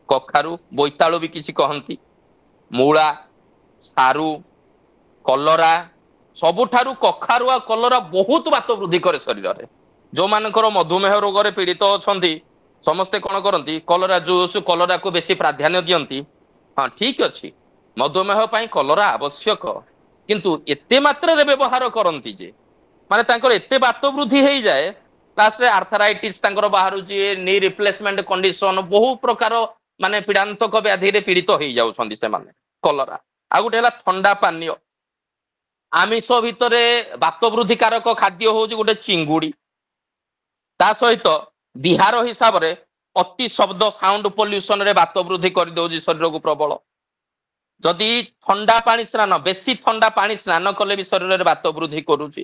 କଖାରୁ ବୋଇତାଳୁ ବି କିଛି କହନ୍ତି ମୂଳା ସାରୁ କଲରା ସବୁଠାରୁ କଖାରୁ ଆଉ କଲରା ବହୁତ ବାତ ବୃଦ୍ଧି କରେ ଶରୀରରେ ଯୋଉମାନଙ୍କର ମଧୁମେହ ରୋଗରେ ପୀଡ଼ିତ ଅଛନ୍ତି ସମସ୍ତେ କଣ କରନ୍ତି କଲରା ଜୁସ୍ କଲରାକୁ ବେଶୀ ପ୍ରାଧାନ୍ୟ ଦିଅନ୍ତି ହଁ ଠିକ ଅଛି ମଧୁମେହ ପାଇଁ କଲରା ଆବଶ୍ୟକ କିନ୍ତୁ ଏତେ ମାତ୍ରାରେ ବ୍ୟବହାର କରନ୍ତି ଯେ ମାନେ ତାଙ୍କର ଏତେ ବାତ ବୃଦ୍ଧି ହେଇଯାଏ ଲାଷ୍ଟରେ ଆର୍ଥାରାଇଟିସ୍ ତାଙ୍କର ବାହାରୁଛି ନି ରିପ୍ଲେସମେଣ୍ଟ କଣ୍ଡିସନ ବହୁ ପ୍ରକାର ମାନେ ପୀଡ଼ାନ୍ତକ ବ୍ୟାଧିରେ ପୀଡ଼ିତ ହେଇଯାଉଛନ୍ତି ସେମାନେ କଲରା ଆଉ ଗୋଟେ ହେଲା ଥଣ୍ଡା ପାନୀୟ ଆମିଷ ଭିତରେ ବାତ ବୃଦ୍ଧିକାରକ ଖାଦ୍ୟ ହଉଛି ଗୋଟେ ଚିଙ୍ଗୁଡି ତା ସହିତ ବିହାର ହିସାବରେ ଅତି ଶବ୍ଦ ସାଉଣ୍ଡ ପଲ୍ୟୁସନରେ ବାତ ବୃଦ୍ଧି କରିଦଉଛି ଶରୀରକୁ ପ୍ରବଳ ଯଦି ଥଣ୍ଡା ପାଣି ସ୍ନାନ ବେଶୀ ଥଣ୍ଡା ପାଣି ସ୍ନାନ କଲେ ବି ଶରୀରରେ ବାତ ବୃଦ୍ଧି କରୁଛି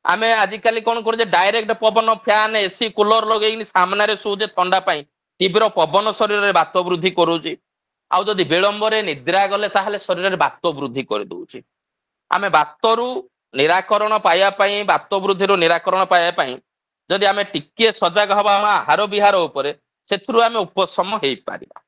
ଆମେ ଆଜିକାଲି କଣ କରୁଛେ ଡାଇରେକ୍ଟ ପବନ ଫ୍ୟାନ ଏସି କୁଲର ଲଗେଇକି ସାମ୍ନାରେ ଶୋଉଛେ ଥଣ୍ଡା ପାଇଁ ତୀବ୍ର ପବନ ଶରୀରରେ ବାତ ବୃଦ୍ଧି କରୁଛି ଆଉ ଯଦି ବିଳମ୍ବରେ ନିଦ୍ରା ଗଲେ ତାହେଲେ ଶରୀରରେ ବାତ ବୃଦ୍ଧି କରିଦଉଛି ଆମେ ବାତରୁ ନିରାକରଣ ପାଇବା ପାଇଁ ବାତ ବୃଦ୍ଧିରୁ ନିରାକରଣ ପାଇବା ପାଇଁ ଯଦି ଆମେ ଟିକେ ସଜାଗ ହବା ଆମ ଆହାର ବିହାର ଉପରେ ସେଥିରୁ ଆମେ ଉପଶମ ହେଇପାରିବା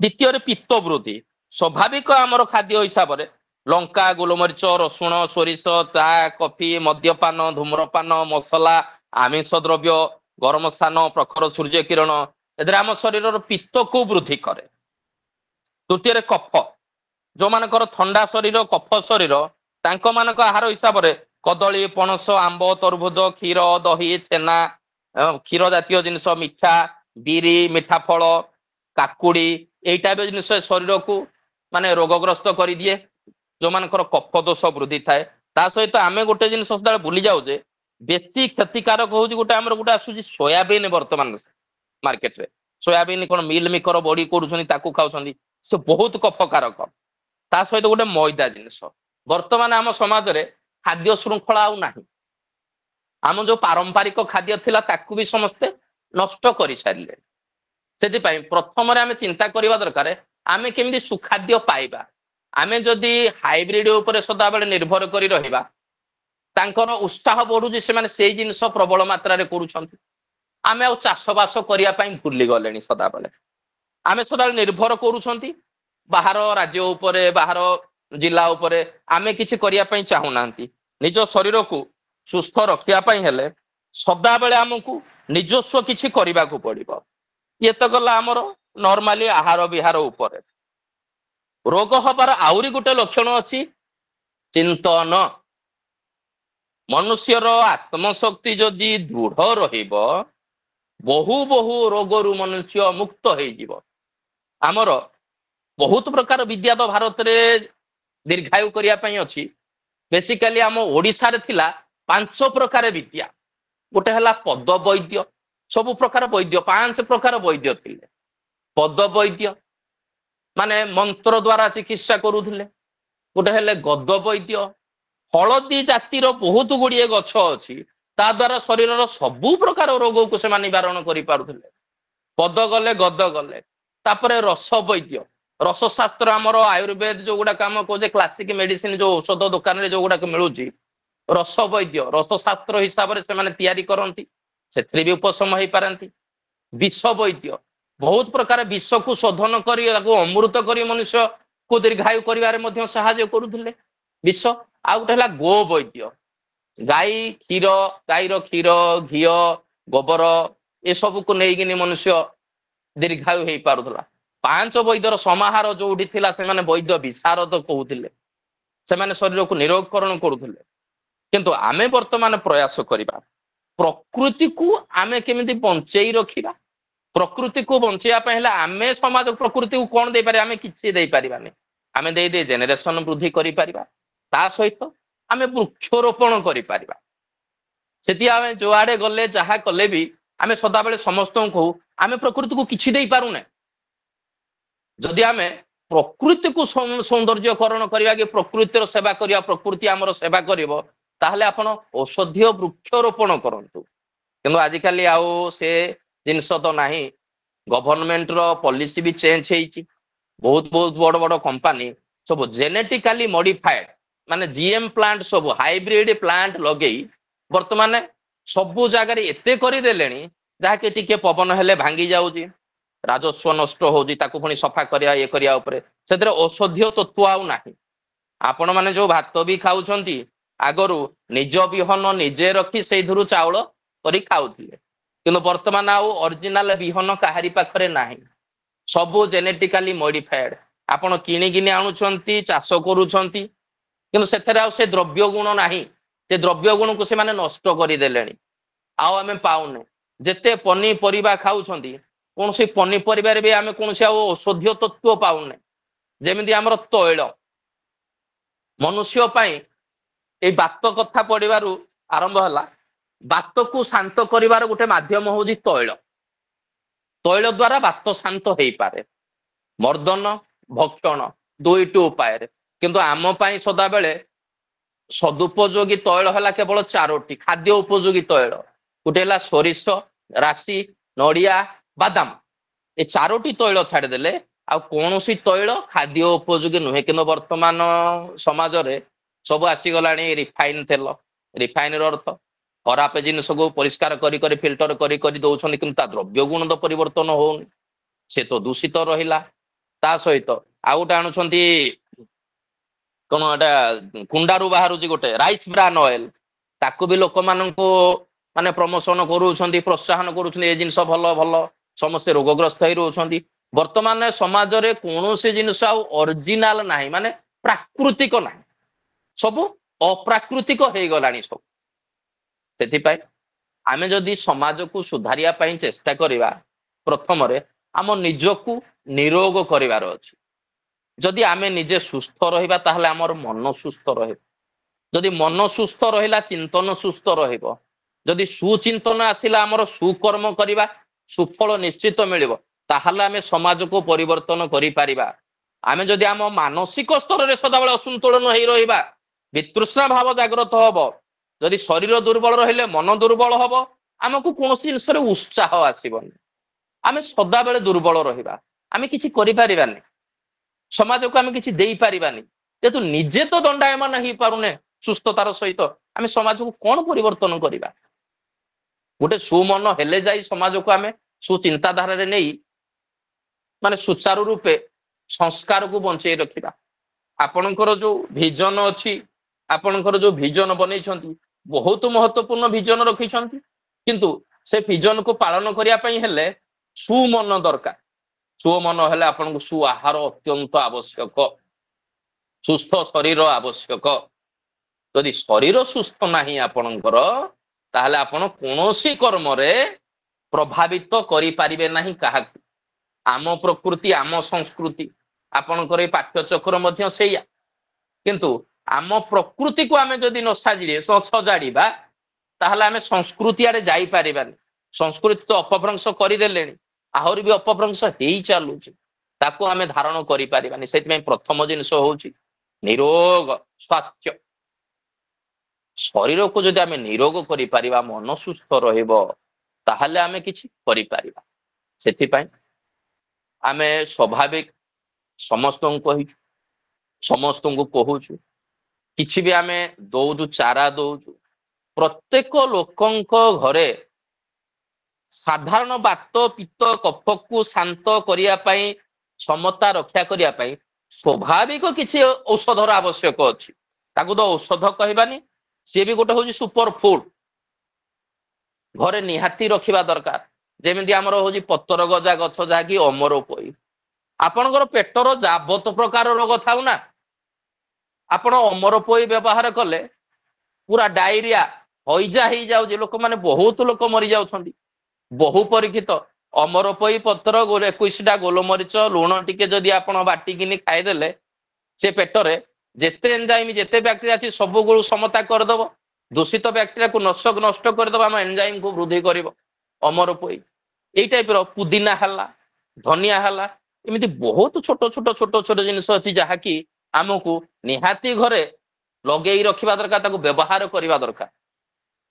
ଦ୍ୱିତୀୟରେ ପିତ୍ତ ବୃଦ୍ଧି ସ୍ୱାଭାବିକ ଆମର ଖାଦ୍ୟ ହିସାବରେ ଲଙ୍କା ଗୋଲମରିଚ ରସୁଣ ସୋରିଷ ଚା କଫି ମଦ୍ୟପାନ ଧୂମ୍ରପାନ ମସଲା ଆମିଷ ଦ୍ରବ୍ୟ ଗରମ ସ୍ଥାନ ପ୍ରଖର ସୂର୍ଯ୍ୟ କିରଣ ଏଥିରେ ଆମ ଶରୀରର ପିତ୍ତକୁ ବୃଦ୍ଧି କରେ ତୃତୀୟରେ କଫ ଯୋଉମାନଙ୍କର ଥଣ୍ଡା ଶରୀର କଫ ଶରୀର ତାଙ୍କ ମାନଙ୍କ ଆହାର ହିସାବରେ କଦଳୀ ପଣସ ଆମ୍ବ ତରଭୁଜ କ୍ଷୀର ଦହି ଛେନା କ୍ଷୀର ଜାତୀୟ ଜିନିଷ ମିଠା ବିରି ମିଠା ଫଳ କାକୁଡି ଏଇ ଟାଇପ ଜିନିଷ ଶରୀରକୁ ମାନେ ରୋଗଗ୍ରସ୍ତ କରିଦିଏ ଯୋଉମାନଙ୍କର କଫ ଦୋଷ ବୃଦ୍ଧି ଥାଏ ତା ସହିତ ଆମେ ଗୋଟେ ଜିନିଷ ସଦାବେଳେ ଭୁଲି ଯାଉଛେ ବେଶୀ କ୍ଷତିକାରକ ହଉଛି ଗୋଟେ ଆମର ଗୋଟେ ଆସୁଛି ସୋୟାବିନ୍ ବର୍ତ୍ତମାନ ମାର୍କେଟରେ ସୋୟାବିନ୍ କଣ ମିଲ୍ ମିକର ବଡି କରୁଛନ୍ତି ତାକୁ ଖାଉଛନ୍ତି ସେ ବହୁତ କଫକାରକ ତା ସହିତ ଗୋଟେ ମଇଦା ଜିନିଷ ବର୍ତ୍ତମାନ ଆମ ସମାଜରେ ଖାଦ୍ୟ ଶୃଙ୍ଖଳା ଆଉ ନାହିଁ ଆମ ଯୋଉ ପାରମ୍ପରିକ ଖାଦ୍ୟ ଥିଲା ତାକୁ ବି ସମସ୍ତେ ନଷ୍ଟ କରିସାରିଲେ ସେଥିପାଇଁ ପ୍ରଥମରେ ଆମେ ଚିନ୍ତା କରିବା ଦରକାର ଆମେ କେମିତି ସୁଖାଦ୍ୟ ପାଇବା ଆମେ ଯଦି ହାଇବ୍ରିଡ ଉପରେ ସଦାବେଳେ ନିର୍ଭର କରି ରହିବା ତାଙ୍କର ଉତ୍ସାହ ବଢୁଛି ସେମାନେ ସେଇ ଜିନିଷ ପ୍ରବଳ ମାତ୍ରାରେ କରୁଛନ୍ତି ଆମେ ଆଉ ଚାଷବାସ କରିବା ପାଇଁ ଭୁଲି ଗଲେଣି ସଦାବେଳେ ଆମେ ସଦାବେଳେ ନିର୍ଭର କରୁଛନ୍ତି ବାହାର ରାଜ୍ୟ ଉପରେ ବାହାର ଜିଲ୍ଲା ଉପରେ ଆମେ କିଛି କରିବା ପାଇଁ ଚାହୁଁନାହାନ୍ତି ନିଜ ଶରୀରକୁ ସୁସ୍ଥ ରଖିବା ପାଇଁ ହେଲେ ସଦାବେଳେ ଆମକୁ ନିଜସ୍ୱ କିଛି କରିବାକୁ ପଡିବ ଇଏ ତ ଗଲା ଆମର ନର୍ମାଲି ଆହାର ବିହାର ଉପରେ ରୋଗ ହବାର ଆହୁରି ଗୋଟେ ଲକ୍ଷଣ ଅଛି ଚିନ୍ତନ ମନୁଷ୍ୟର ଆତ୍ମଶକ୍ତି ଯଦି ଦୃଢ ରହିବ ବହୁ ବହୁ ରୋଗରୁ ମନୁଷ୍ୟ ମୁକ୍ତ ହେଇଯିବ ଆମର बहुत प्रकार विद्या तो भारत रे दीर्घायु करिया पई अछि। बेसिकली आम ओडिसा रे थिला 5 प्रकार विद्या। गोटे हला पद वैद्य, सब प्रकार वैद्य, 5 प्रकार वैद्य थिले। पद वैद्य माने मंत्र द्वारा चिकित्सा करूथिले। गोटे हेले गद वैद्य, हलदी जातिर बहुत गुड़िए गछ अछि ता द्वारा शरीर सबु प्रकार रोग को से निवारण करि पारुथिले। पद गले गद गले। तापरे रस वैद्य, रस शास्त्र आमर आयुर्वेद जो गुडा काम को जे क्लासिक मेडिसिन जो औषध दुकान रे जो गुडा मिलुची रस वैद्य रस शास्त्र हिसाब से माने तैयारी करंती सेथरे भी उपशम होई पारंती। विष वैद्य बहुत प्रकार विष को शोधन करी अमृत करी मनुष्य को दीर्घायु करिवारे मध्य सहाय्य करुथिले विष। आ गोटे हला गो वैद्य, गाई क्षीर गाईर क्षीर घी गोबर ए सब को नेइकिनी मनुष्य दीर्घायु हेई पारुथला। 5 वैद्यर समाहार जोउठी थिला से माने वैद्य विशारद कहउथिले। से माने शरीर को निरोगकरण करुथिले। किंतु आमे वर्तमान प्रयास करिबा प्रकृति को आमे केमिति बंचेई रखिबा। प्रकृति को बंचेया पहले आमे समाज प्रकृति को कोन दे पारे आमे किछि दे पारिबानी। आमे दे दे जेनेरेशन वृद्धि करि पारिबा ता सहित आमे वृक्षरोपण करि पारिबा। सेति आमे जो आडे गले जहा कले भी आमे सदा बेले समस्तन को आमे प्रकृति को किछि देई पारुने। जदि आमे प्रकृति को सौंदर्यकरण करिया कि प्रकृतिर सेवा करिया प्रकृति आमर सेवा करिवो ताहले आपण औषधीय वृक्षरोपण करंतु। किंतु आजिकाली आउ से जिनस तो नाही। गवर्नमेंट रो पॉलिसी भी चेंज हेइची। बहुत बहुत बड़ बड़ कंपनी सब जेनेटिकली मॉडिफाइड माने जीएम प्लांट सब हाइब्रिड प्लांट लगेई वर्तमान सबु जगह एते करि देलेनी जहा कि टिके पवन हेले भांगी जाउची राजस्व नष्ट होउची ताकू पुनी सफा करिया ये करिया ऊपर सेतरे औषधीय तत्व आउ नाही। आपण माने जो भात भी खाउछंती आगरु निज बिहन निजे रखी सेइधुरु चाउल करी खाउथिले। किंतु वर्तमान आउ ओरिजिनल बिहन काहारी पाखरे नाही। सबु जेनेटिकली मॉडिफाइड आपण किनी किनी आनुछंती चाष करूछंती किंतु सेथरे आउ से द्रव्य गुण नाही। से द्रव्य गुण को से माने नष्ट करि देलेनी। आउ आमे पाउने जेते पनी परिबा खाउछंती कोन से पनी परिबा रे भी आमे कोन से औषधीय तत्व पाउने। जेमिति हमर तैल मनुष्य पई ए बात कथा पडिबारु आरंभ हला। बात को शांत करिवार गोटे माध्यम होउची तैल। तैल द्वारा बात शांत हेई पारे। मर्दन भक्षण दुईटी उपाय रे। किंतु आम पई सदा बेले सदुपयोगी तैल हला केवल 4टी खाद्य उपयोगी तैल। गोटे हला सोरिष राशि नडिया बादाम ए 4टी तैल छाड़ी देले आ कोनोसी तैल खाद्य उपयोगी नुहे। किंतु वर्तमान समाज रे सब आसी गलानी रिफाइन तेल। रिफाइन रो अर्थ खराब जिनिस को परिष्कार करी करी फिल्टर करी करी दउछन किंतु ता द्रव्य गुण तो परिवर्तन होउनी से तो दूषित रहिला। ता सहित आ गोटे आणुछंती कोन एटा कुंडारू बाहरुची गोटे राइस ब्रान ऑयल ताकू भी लोक माननको माने प्रमोशन करूछंती प्रोत्साहन करूछंती ए जिनिस भलो भलो समस्त रोगग्रस्त होई रहउछंती। वर्तमान समाज रे कोनोसी जिनिस आ ओरिजिनल नाही माने प्राकृतिक नाही सब अप्राकृतिक हेई गलानी सब। सेति पाई आमे जदि समाज को सुधारिया पाई चेष्टा करिवा प्रथम रे आम निजकू निरोग करिवार अछि। जदि आमे निजे सुस्थ रहिबा ताहले हमर मन सुस्थ रहिबो। जदि मन सुस्थ रहिला चिंतन सुस्थ रहिबो। जदि सुचिंतन आसिला हमर सुकर्म करिबा सुफल निश्चित मिलिबो ताहले आमे समाज को परिवर्तन करि पारिबा। आमे जदि आम मानसिक स्तर रे सदा बेले असंतुलन हेई रहिबा वितृष्णा भाव जागृत हबो। जदि शरीर दुर्बल रहिले मन दुर्बल हबो आमको कोनोसी जिनिस रे उत्साह आसीबनी। आमे सदा बेले दुर्बल रहिबा आमे किछि करि पारिबानी। समाज को आमे किछि देई पारिबानी। जेतु निजे तो दंडायमान हेई पारुने सुस्थतार सहित आमे समाज को कोन परिवर्तन करिबा। गोटे सुमन हेले जाई समाज को आमे सुचिंताधारा रे नेई माने सुचारू रूपे संस्कार को बंचेई रखिबा। आपणकर जो विजन अछि आपणकर जो विजन बनेइछंती बहुत महत्वपूर्ण विजन रखिछंती किंतु से विजन को पालन करिया पई हेले सुमन दरकार। सुमन हेले आपन को सु आहार अत्यंत आवश्यक। सुस्थ शरीर आवश्यक। यदि शरीर सुस्थ नाही आपणकर ताहले आपण कोनोसी कर्म रे प्रभावित करि पारिबे नाही काहा। आम प्रकृति आम संस्कृति ଆପଣଙ୍କର ଏଇ ପାଠ୍ୟଚକ୍ର ମଧ୍ୟ ସେଇଆ। କିନ୍ତୁ ଆମ ପ୍ରକୃତିକୁ ଆମେ ଯଦି ନ ସଜାଡ଼ିବା ତାହେଲେ ଆମେ ସଂସ୍କୃତି ଆଡେ ଯାଇପାରିବାନି। ସଂସ୍କୃତି ତ ଅପଭ୍ରଂଶ କରିଦେଲେଣି, ଆହୁରି ବି ଅପଭ୍ରଂଶ ହେଇ ଚାଲୁଛି, ତାକୁ ଆମେ ଧାରଣ କରିପାରିବାନି। ସେଥିପାଇଁ ପ୍ରଥମ ଜିନିଷ ହଉଛି ନିରୋଗ ସ୍ୱାସ୍ଥ୍ୟ। ଶରୀରକୁ ଯଦି ଆମେ ନିରୋଗ କରିପାରିବା, ମନ ସୁସ୍ଥ ରହିବ, ତାହେଲେ ଆମେ କିଛି କରିପାରିବା। ସେଥିପାଇଁ ଆମେ ସ୍ୱାଭାବିକ ସମସ୍ତଙ୍କୁ କହିଛୁ, ସମସ୍ତଙ୍କୁ କହୁଛୁ, କିଛି ବି ଆମେ ଦଉଛୁ, ଚାରା ଦଉଛୁ। ପ୍ରତ୍ୟେକ ଲୋକଙ୍କ ଘରେ ସାଧାରଣ ବାତ ପିତ୍ତ କଫକୁ ଶାନ୍ତ କରିବା ପାଇଁ, କ୍ଷମତା ରକ୍ଷା କରିବା ପାଇଁ ସ୍ୱାଭାବିକ କିଛି ଔଷଧର ଆବଶ୍ୟକ ଅଛି। ତାକୁ ତ ଔଷଧ କହିବାନି, ସିଏ ବି ଗୋଟେ ହଉଛି ସୁପର ଫୁଡ। ଘରେ ନିହାତି ରଖିବା ଦରକାର। ଯେମିତି ଆମର ହଉଛି ପତର ଗଜା ଗଛ, ଯାହାକି ଅମର ପୋଇ। ଆପଣଙ୍କର ପେଟର ଯାବତ ପ୍ରକାର ରୋଗ ଥାଉ ନା, ଆପଣ ଅମର ପୋଇ ବ୍ୟବହାର କଲେ ପୁରା ଡାଇରିଆ ହଇଜା ହେଇଯାଉଛି, ଲୋକମାନେ ବହୁତ ଲୋକ ମରିଯାଉଛନ୍ତି। ବହୁ ପରୀକ୍ଷିତ। ଅମର ପୋଇ ପତ୍ର 21ଟା ଗୋଲମରିଚ ଲୁଣ ଟିକେ ଯଦି ଆପଣ ବାଟିକିନି ଖାଇଦେଲେ, ସେ ପେଟରେ ଯେତେ ଏନଜାଇମ ଯେତେ ବ୍ୟାକ୍ଟେରିଆ ଅଛି ସବୁକୁ ସମତା କରିଦବ। ଦୂଷିତ ବ୍ୟାକ୍ଟେରିଆକୁ ନଷ୍ଟ କରିଦବ, ଆମ ଏନଜାଇମକୁ ବୃଦ୍ଧି କରିବ ଅମର ପୋଇ। ଏଇ ଟାଇପର ପୁଦିନା ହେଲା, ଧନିଆ ହେଲା, ଏମିତି ବହୁତ ଛୋଟ ଛୋଟ ଛୋଟ ଛୋଟ ଜିନିଷ ଅଛି ଯାହାକି ଆମକୁ ନିହାତି ଘରେ ଲଗେଇ ରଖିବା ଦରକାର, ତାକୁ ବ୍ୟବହାର କରିବା ଦରକାର।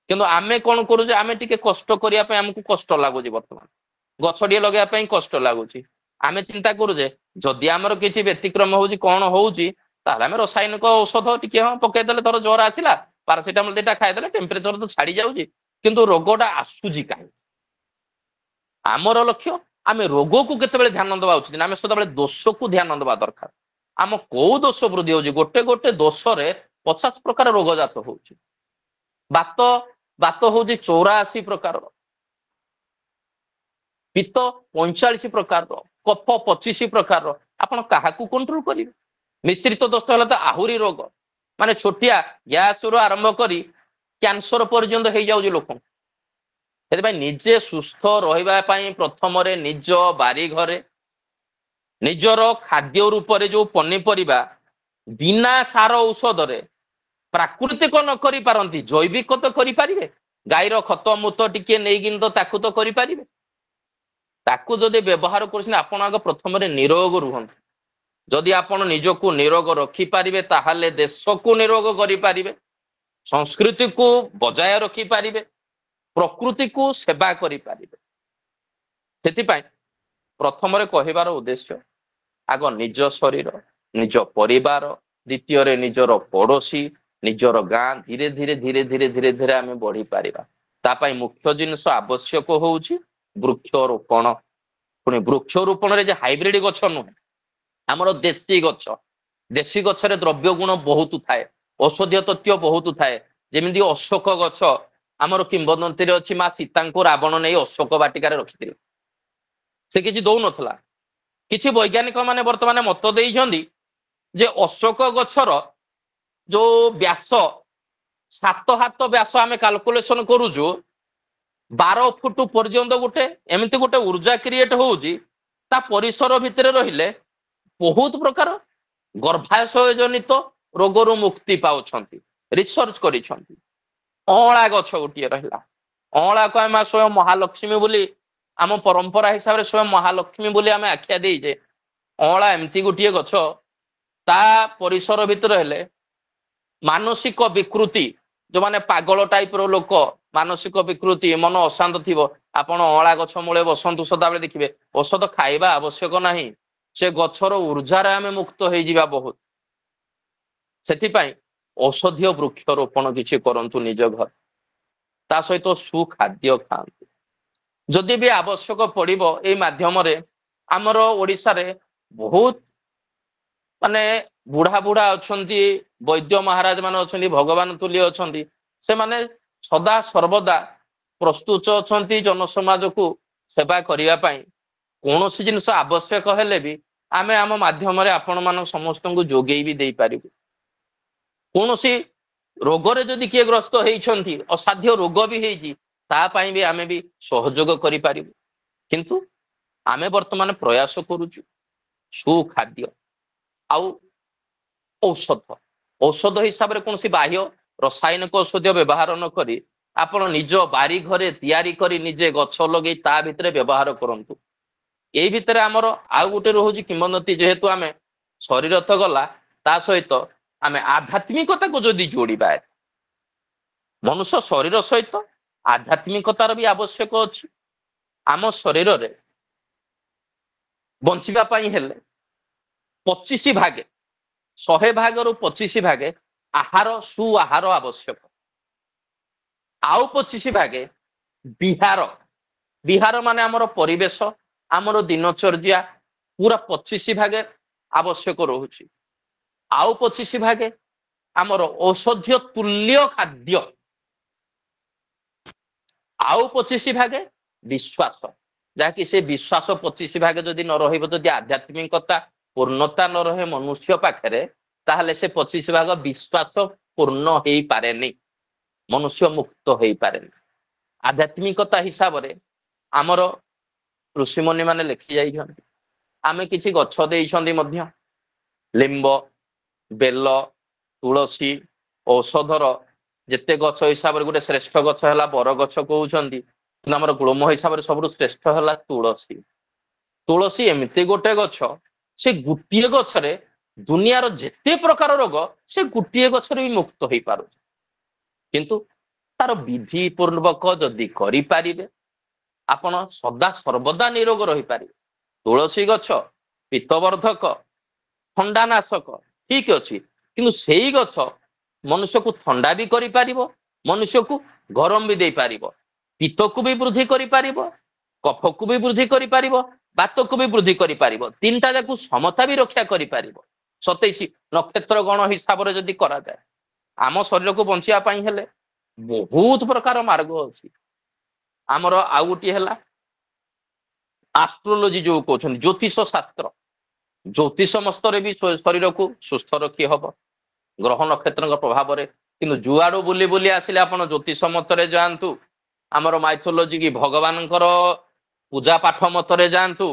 କିନ୍ତୁ ଆମେ କଣ କରୁଛେ, ଆମେ ଟିକେ କଷ୍ଟ କରିବା ପାଇଁ ଆମକୁ କଷ୍ଟ ଲାଗୁଛି। ବର୍ତ୍ତମାନ ଗଛ ଟିକେ ଲଗେଇବା ପାଇଁ କଷ୍ଟ ଲାଗୁଛି। ଆମେ ଚିନ୍ତା କରୁଛେ ଯଦି ଆମର କିଛି ବ୍ୟତିକ୍ରମ ହଉଛି, କଣ ହଉଛି, ତାହେଲେ ଆମେ ରାସାୟନିକ ଔଷଧ ଟିକେ ପକେଇଦେଲେ, ଧର ଜ୍ୱର ଆସିଲା ପାରାସିଟାମଲ ଦିଟା ଖାଇଦେଲେ ଟେମ୍ପରେଚର ତ ଛାଡି ଯାଉଛି, କିନ୍ତୁ ରୋଗଟା ଆସୁଛି କାହିଁକି? ଆମର ଲକ୍ଷ୍ୟ ଆମେ ରୋଗକୁ କେତେବେଳେ ଧ୍ୟାନ ଦେବା ଉଚିତ ନା, ଆମେ ସଦାବେଳେ ଦୋଷକୁ ଧ୍ୟାନ ଦେବା ଦରକାର। ଆମ କୋଉ ଦୋଷ ବୃଦ୍ଧି ହଉଛି? ଗୋଟେ ଗୋଟେ ଦୋଷରେ 50 ପ୍ରକାର ରୋଗ ଜାତ ହଉଛି। ବାତ ହଉଛି 84 ପ୍ରକାରର, ପିତ୍ତ 45 ପ୍ରକାରର, କଫ 25 ପ୍ରକାରର। ଆପଣ କାହାକୁ କଣ୍ଟ୍ରୋଲ କରିବେ? ମିଶ୍ରିତ ଦୋଷ ହେଲେ ତ ଆହୁରି ରୋଗ, ମାନେ ଛୋଟିଆ ଗ୍ୟାସରୁ ଆରମ୍ଭ କରି କ୍ୟାନ୍ସର ପର୍ଯ୍ୟନ୍ତ ହେଇଯାଉଛି ଲୋକଙ୍କୁ। ସେଥିପାଇଁ ନିଜେ ସୁସ୍ଥ ରହିବା ପାଇଁ ପ୍ରଥମରେ ନିଜ ବାରିଘରେ ନିଜର ଖାଦ୍ୟ ରୂପରେ ଯୋଉ ପନିପରିବା ବିନା ସାର ଔଷଧରେ ପ୍ରାକୃତିକ ନ କରିପାରନ୍ତି, ଜୈବିକ ତ କରିପାରିବେ। ଗାଈର ଖତ ମୂତ ଟିକେ ନେଇକି ତ ତାକୁ ତ କରିପାରିବେ। ତାକୁ ଯଦି ବ୍ୟବହାର କରୁଛନ୍ତି, ଆପଣ ଆଗ ପ୍ରଥମରେ ନିରୋଗ ରୁହନ୍ତୁ। ଯଦି ଆପଣ ନିଜକୁ ନିରୋଗ ରଖିପାରିବେ, ତାହେଲେ ଦେଶକୁ ନିରୋଗ କରିପାରିବେ, ସଂସ୍କୃତିକୁ ବଜାୟ ରଖିପାରିବେ, ପ୍ରକୃତିକୁ ସେବା କରିପାରିବେ। ସେଥିପାଇଁ ପ୍ରଥମରେ କହିବାର ଉଦ୍ଦେଶ୍ୟ, ଆଗ ନିଜ ଶରୀର, ନିଜ ପରିବାର, ଦ୍ୱିତୀୟରେ ନିଜର ପଡୋଶୀ, ନିଜର ଗାଁ, ଧୀରେ ଧୀରେ ଧୀରେ ଧୀରେ ଧୀରେ ଧୀରେ ଆମେ ବଢିପାରିବା। ତା ପାଇଁ ମୁଖ୍ୟ ଜିନିଷ ଆବଶ୍ୟକ ହଉଛି ବୃକ୍ଷରୋପଣ। ପୁଣି ବୃକ୍ଷରୋପଣରେ ଯେ ହାଇବ୍ରିଡ ଗଛ ନୁହେଁ, ଆମର ଦେଶୀ ଗଛ। ଦେଶୀ ଗଛରେ ଦ୍ରବ୍ୟ ଗୁଣ ବହୁତ ଥାଏ, ଔଷଧୀୟ ତତ୍ଵ ବହୁତ ଥାଏ। ଯେମିତି ଅଶୋକ ଗଛ, ଆମର କିମ୍ବଦନ୍ତୀରେ ଅଛି, ମା ସୀତାଙ୍କୁ ରାବଣ ନେଇ ଅଶୋକ ବାଟିକାରେ ରଖିଥିଲେ। ସେ କିଛି ଦଉନଥିଲା। କିଛି ବୈଜ୍ଞାନିକ ମାନେ ବର୍ତ୍ତମାନ ମତ ଦେଇଛନ୍ତି ଯେ ଅଶୋକ ଗଛର ଯୋଉ ବ୍ୟାସ, 7 ହାତ ବ୍ୟାସ ଆମେ କାଲକୁଲେସନ କରୁଛୁ, 12 ଫୁଟ ପର୍ଯ୍ୟନ୍ତ ଗୋଟେ ଏମିତି ଗୋଟେ ଉର୍ଜା କ୍ରିଏଟ ହଉଛି। ତା ପରିସର ଭିତରେ ରହିଲେ ବହୁତ ପ୍ରକାର ଗର୍ଭାଶୟ ଜନିତ ରୋଗରୁ ମୁକ୍ତି ପାଉଛନ୍ତି, ରିସର୍ଚ୍ଚ କରିଛନ୍ତି। ଅଁଳା ଗଛ ଗୋଟିଏ ରହିଲା, ଅଁଳାକୁ ଆମେ ସ୍ୱୟଂ ମହାଲକ୍ଷ୍ମୀ ବୋଲି, ଆମ ପରମ୍ପରା ହିସାବରେ ସ୍ୱୟଂ ମହାଲକ୍ଷ୍ମୀ ବୋଲି ଆମେ ଆଖ୍ୟା ଦେଇଛେ। ଅଁଳା ଏମିତି ଗୋଟିଏ ଗଛ, ତା ପରିସର ଭିତରେ ହେଲେ ମାନସିକ ବିକୃତି, ଯୋଉମାନେ ପାଗଳ ଟାଇପର ଲୋକ, ମାନସିକ ବିକୃତି, ମନ ଅଶାନ୍ତ ଥିବ, ଆପଣ ଅଁଳା ଗଛ ମୂଳେ ବସନ୍ତୁ ସଦାବେଳେ, ଦେଖିବେ ଔଷଧ ଖାଇବା ଆବଶ୍ୟକ ନାହିଁ, ସେ ଗଛର ଉର୍ଜାରେ ଆମେ ମୁକ୍ତ ହେଇଯିବା ବହୁତ। ସେଥିପାଇଁ ଔଷଧୀୟ ବୃକ୍ଷରୋପଣ କିଛି କରନ୍ତୁ ନିଜ ଘରେ, ତା ସହିତ ସୁଖାଦ୍ୟ ଖାଆନ୍ତୁ। ଯଦି ବି ଆବଶ୍ୟକ ପଡିବ, ଏଇ ମାଧ୍ୟମରେ ଆମର ଓଡିଶାରେ ବହୁତ ମାନେ ବୁଢା ବୁଢା ଅଛନ୍ତି, ବୈଦ୍ୟ ମହାରାଜ ମାନେ ଅଛନ୍ତି, ଭଗବାନ ତୁଲ୍ୟ ଅଛନ୍ତି। ସେମାନେ ସଦା ସର୍ବଦା ପ୍ରସ୍ତୁତ ଅଛନ୍ତି ଜନସମାଜକୁ ସେବା କରିବା ପାଇଁ। କୌଣସି ଜିନିଷ ଆବଶ୍ୟକ ହେଲେ ବି ଆମେ ଆମ ମାଧ୍ୟମରେ ଆପଣମାନଙ୍କୁ ସମସ୍ତଙ୍କୁ ଯୋଗେଇ ବି ଦେଇପାରିବୁ। କୌଣସି ରୋଗରେ ଯଦି କିଏ ଗ୍ରସ୍ତ ହେଇଛନ୍ତି, ଅସାଧ୍ୟ ରୋଗ ବି ହେଇଛି, ତା ପାଇଁ ବି ଆମେ ବି ସହଯୋଗ କରିପାରିବୁ। କିନ୍ତୁ ଆମେ ବର୍ତ୍ତମାନ ପ୍ରୟାସ କରୁଛୁ ସୁଖାଦ୍ୟ, आउ औषध औषध हिसाब से कौन बाह्य रासायनिक औषधीय व्यवहार न करी आपण निज बारी घरे तैयारी करी निजे गछ लगे ता भितर व्यवहार करंतु एई भितर आमर आउ गोटे रोज किंवदंती जेहेतु आमे शरीर तो गला ता सहित आमे आध्यात्मिकता को जदि जोड़िबा मनुष्य शरीर सहित आध्यात्मिकतार भी आवश्यक अछि आम शरीर रे बंचिबा पई हेले 25 भागे 100 भागरु 25 भागे आहार सुआहार आवश्यक आउ 25 भागे विहार विहार माने आमर परिवेश आमर दिनचर्या पूरा 25 भागे आवश्यक रहुछि आउ 25 भागे आमर औषधीय तुल्य खाद्य आउ 25 भागे विश्वास जहाँकि से विश्वास 25 भागे जदि न रहिब जदि आध्यात्मिकता पूर्णता न रहे मनुष्य पाखरे ताहले से 25 भाग विश्वास पूर्ण हेई पारेनी मनुष्य मुक्त हेई पारेनी आध्यात्मिकता हिसाब रे आमर ऋषिमुनि माने लिखि जाइछन्ति आमे किछि गछ देइछन्ति मध्य लिंब बेल तुलसी औषधर जेते गछ हिसाब रे गोटे श्रेष्ठ गछ हला बर गछ कहउछन्ति कि हमर गुळम हिसाब रे सबरु श्रेष्ठ हला तुलसी तुलसी एमिति गोटे गछ से गुटिए गछ रे दुनियार जेते प्रकार रोग से गुटिए गछ रे भी मुक्त हेई पारु किंतु तार विधि पूर्वक जदि करि पारिबे आपण सदा सर्वदा निरोग रही पारिबे तुलसी गछ पित्तवर्धक थंडानाशक ठीक अछि किंतु सेही गछ मनुष्य को थंडा भी करि पारिबो मनुष्य को गरम भी दे पारिबो पित्त को भी वृद्धि करि पारिबो कफ को भी वृद्धि करि पारिबो बात को भी वृद्धि करि पारिबो तीनटा जाकु समता भी रक्षा करि पारिबो 27 नक्षत्र गण हिसाब रे जदि करा जाय आम शरीर को बंचिया पई हेले बहुत प्रकार मार्ग अछि आमर आउ गोटी हैला एस्ट्रोलॉजी जो कहउछन ज्योतिष शास्त्र ज्योतिष मस्तर भी शरीर को सुस्थ रखी हब ग्रह नक्षत्र प्रभाव रे किंतु जुआडू बुली बुली आसिले आपण ज्योतिष मतरे जानतु आमर माइथोलॉजी की भगवान पूजा पाठ मतरे जानतु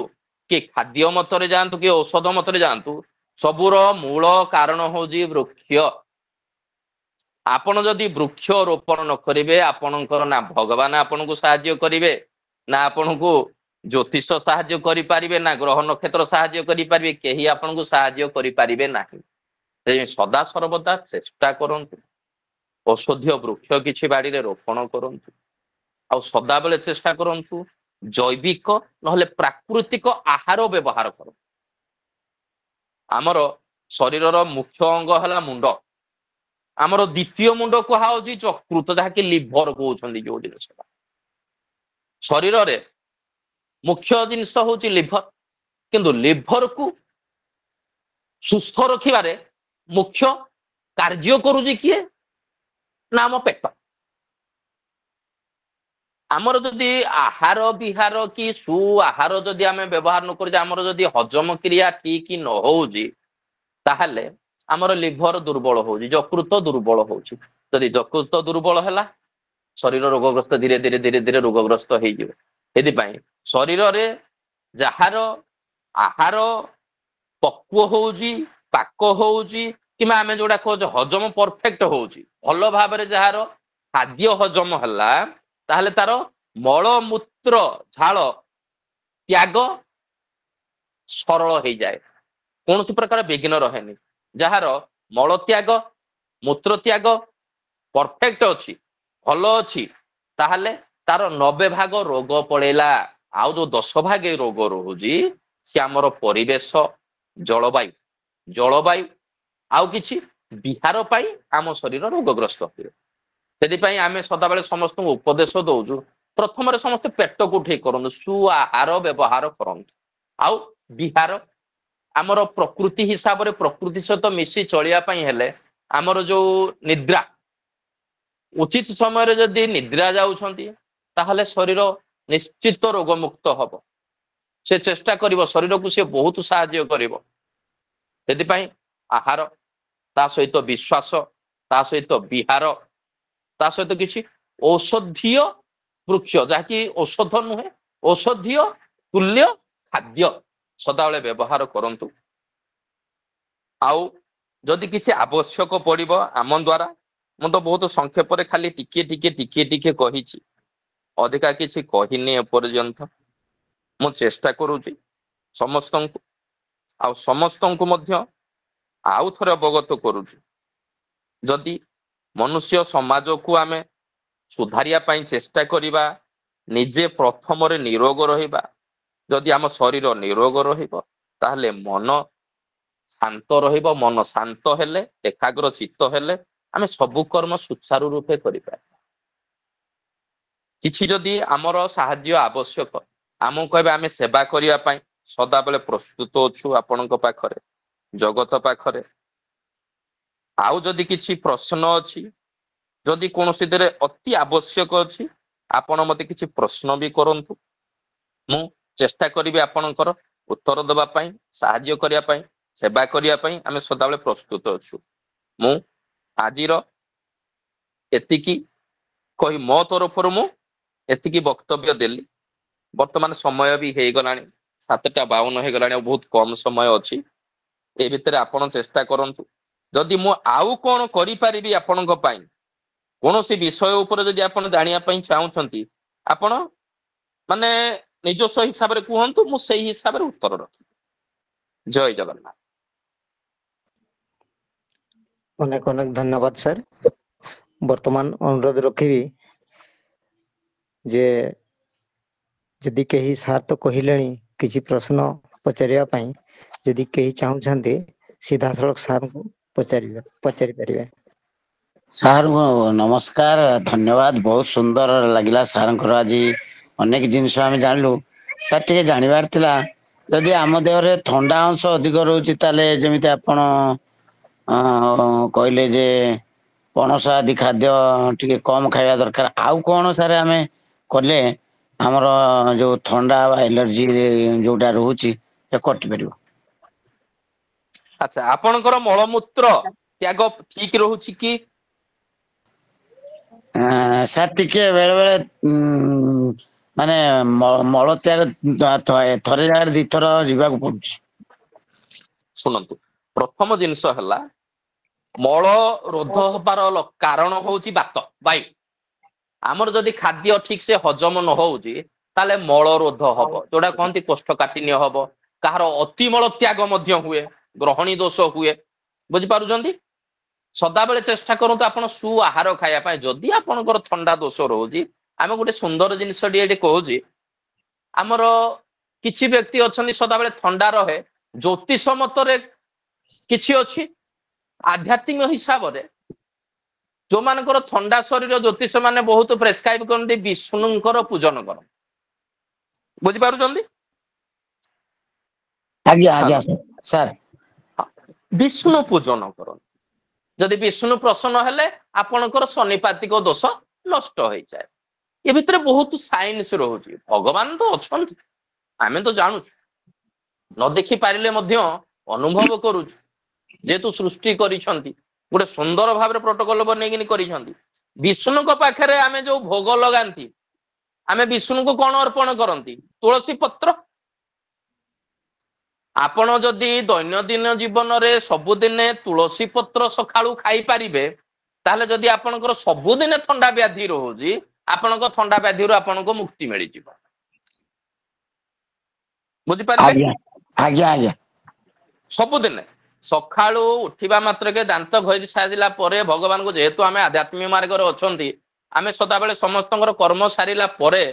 कि खाद्य मतरे जानतु कि औषध मतरे जानतु सबुर मूल कारण होजी वृक्ष आपण जदि वृक्ष रोपण न करिवे आपणकर ना भगवान आपन को सहाय्य करिवे ना आपन को ज्योतिष सहाय्य करि पारिबे ना ग्रह नक्षत्र सहाय्य करि पारिबे केही आपन को सहाय्य करि पारिबे नाही सदा सर्वदा चेष्टा करंतु औषधीय वृक्ष किछि बाड़ी रे रोपण करंतु आ सदा बेले चेष्टा करंतु जैविक नहले प्राकृतिक आहार व्यवहार कर आमर शरीरर मुख्य अंग हला मुंड आमर द्वितीय मुंड कहा होची यकृत जहाँकि लिभर कहउछन्ति जो जिनिस शरीर रे मुख्य जिनिस होची लिभर किंतु लिभर को सुस्थ रखिबारे मुख्य कार्य करूची किए नाम पेट आमर जदि आहार विहार कि सु आहार जदि आमे व्यवहार न करि आमर जदि हजम क्रिया ठीक न होउजी ताहले आमर लिभर दुर्बल होउजी यकृत दुर्बल होउजी जदि यकृत दुर्बल हैला शरीर रोगग्रस्त धीरे धीरे धीरे धीरे रोगग्रस्त हो जिवे एदि पई शरीर रे जहार आहार पक्व होउजी पाक होउजी किमा आमे जोडा कहू हजम परफेक्ट होउजी भल भाव रे जहार खाद्य हजम हला ताहले तार मल मूत्र झाल त्याग सरल हो जाए कौन प्रकार विघ्न रहे जार मल त्याग मूत्र त्याग परफेक्ट अच्छी भल अच्छी ताहले तार 90 भाग रोग पड़ेला आउ जो 10 भाग रोग रोजी सी आमर परिवेश जलवायु जलवायु आउ किछि विहार पाई आम शरीर रोगग्रस्त हुए से आम सदाबले समस्त उपदेश दौचु प्रथम समस्त पेट को ठीक करूँ सुआहार व्यवहार करूँ आउ विहार आमर प्रकृति हिसाब रे प्रकृति सहित मिसी चलियापाई हेले आमर जो निद्रा उचित समय जदि निद्रा जाउछंती ताहले शरीर निश्चित रोग मुक्त हब से चेष्टा करिवो शरीर को से बहुत सहाय्य करिवो सेति पई आहार ता सहित विश्वास ता सहित विहार ता सहित किछि औषधीय वृक्ष जहाँकि औषध नुहे औषधीय तुल्य खाद्य सदाबले व्यवहार करंतु आउ जदि किछि आवश्यक पड़िबो आम द्वारा मु तो बहुत संक्षेप खाली टिके कहिछि अधिका किछि कहिनी एपर्यंत मु चेष्टा करूछि समस्तंकु आउ समस्तंकु मध्य आउ थरे अवगत करूछु जदि मनुष्य समाज को आमे सुधारिया पई चेष्टा करिबा निजे प्रथम रे निरोग रहिबा जदि आम शरीर निरोग रहिबो ताहले मन शांत रहिबो मन शांत हेले एकाग्र चित्त हेले आमे सबु कर्म सुचारू रूपे करिबा किछि जदि आमर साहाय्य आवश्यक आम कहबे आमे सेवा करिया पई सदा बेले प्रस्तुत अछु आपनक पाखरे जगत पाखरे आउ जदि किछि प्रश्न अछि जदि कोनोसी देरे अति आवश्यक अछि आपण मते किछि प्रश्न भी करंतु मु चेष्टा करिबे आपणकर उत्तर देबा पई साहाय्य करिया पई सेवा करिया पई आमे सदा बेले प्रस्तुत अछु मु आजिर एतिकी कहि मो तरफरु मु एतिकी वक्तव्य देली वर्तमान समय भी हे गलानी 7:52 हे गलानी बहुत कम समय अछि ए भितरे आपण चेष्टा करंतु जदि मु आउ कोन करि परिबी आपणक पई कोनोसी विषय ऊपर जदि आपण जानिया पई चाहुछंती आपण माने निजस्व हिसाब रे कुहंतु मु सेही हिसाब रे उत्तर रखि जय जगन्नाथ अनेक अनेक धन्यवाद सर वर्तमान अनुरोध रखिबी जे यदि कहीं सार तो कहलेनी किसी प्रश्न पचारिया पई यदि कहीं चाहुछंती सीधा सड़क सार को पचारि परिबे सार नमस्कार धन्यवाद बहुत सुंदर लगिला सार आज अनेक जिनस आम जानलु सार टे जानवर थिला जदि आम देहरे थंडा अंश अधिक रोचे ताले जमिति आपण कहले जे पणस आदि खाद्य टिके कम खाଇବା दरकार आउ कौन सारे आमे कले हमर जो थंडा एलर्जी जोटा रोची से कटि परिबो अच्छा आपणकर मलमूत्र त्याग ठीक रहूछि कि सार टिके बेले बेले माने मल त्याग थरे जगह दी थर जीवाक पड़ुछि सुनंतु प्रथम जिनस हला मल रोध हबार कारण होउछि बात बायु आमर जदि खाद्य ठीक से हजम न होउछि ताले मल रोध हबो जोडा कहंती कोष्ठकाठिन्य हबो काହାର अति मल त्याग मध्य हुए ग्रहणी दोष हुए बुझि पारुछंती सदा बेले चेष्टा करंतु आपण सु आहार खाया पाए जदि आपणकर थंडा दोष रहउछि आमे गोटे सुंदर जिनिस एटे कहउछि आमर किछि व्यक्ति अछंती सदा बेले थंडा रहे ज्योतिष मतरे किछि अछि आध्यात्मिक हिसाब रे जो मानकर थंडा शरीर ज्योतिष माने बहुत प्रेस्क्राइब करते विष्णुंकर पूजन कर बुझी पारुछंती आज्ञा आज्ञा सर विष्णु पूजन कर जदि विष्णु प्रसन्न हेले आपणकर शनिपातिक दोष नष्ट हो जाए ये भितर बहुत साइंस रोचे भगवान तो अच्छा आमे तो जानू न देखि पारिले मध्य अनुभव करूछु जेतु सृष्टि करिसंती गोटे सुंदर भाव रे प्रोटोकॉल बनेगिनी करिसंती विष्णु को पाखरे आमे जो भोग लगांती आमे विष्णु को कोन अर्पण करंती तुलसी पत्र आपण जदि दैनंदिन जीवन रे सबुदिने तुलसी पत्र सखाळु खाई पारिबे ताहले जदि आपणकर सबुदिने थंडा व्याधि रहउजी आपणको थंडा व्याधि रो आपणको मुक्ति मिलि जिवो बुझि पारिले आज्ञा आज्ञा आज्ञा सबुदिने सखाळु उठिबा मात्र के दांत घोई साजिला परे भगवान को जेहेतु आमे आध्यात्मिक मार्ग रे अछंती आमे सदा बेले समस्तंकर कर्म सारिला परे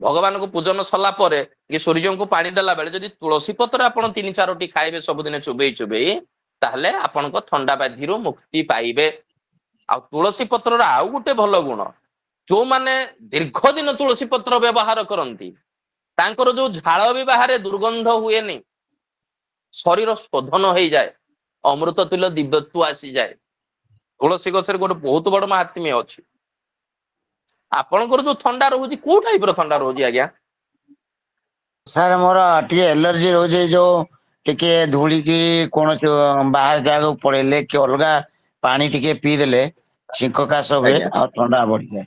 भगवान को पूजन सला परे कि सूर्य को पानी देला बेले जदि तुलसी पत्र आपण 3-4टी खाइबे सबुदिने चुबेई ताहले आपनको थंडा व्याधि रो मुक्ति पाइबे आ तुलसी पत्र रा आउ गुटे भलो गुण जो माने दीर्घ दिन तुलसी पत्र व्यवहार करंती तांकर जो झाळ भी बाहरे दुर्गंध हुएनी शरीर शोधन हो जाए अमृत तुल्य दिव्यत्व आसी जाए तुलसी गछरे गोटे बहुत बड़ महात्म्य अछि आपणकर जो थंडा रहउची को टाइप रो थंडा रहउची आज्ञा सर मोर टिके एलर्जी रोजे जो टिके धूली की कौन बाहर जागा पड़ेले कि अलगा पानी टिके पी देले छिंक काश हुए आज्ञा और ठंडा बढ़ जाए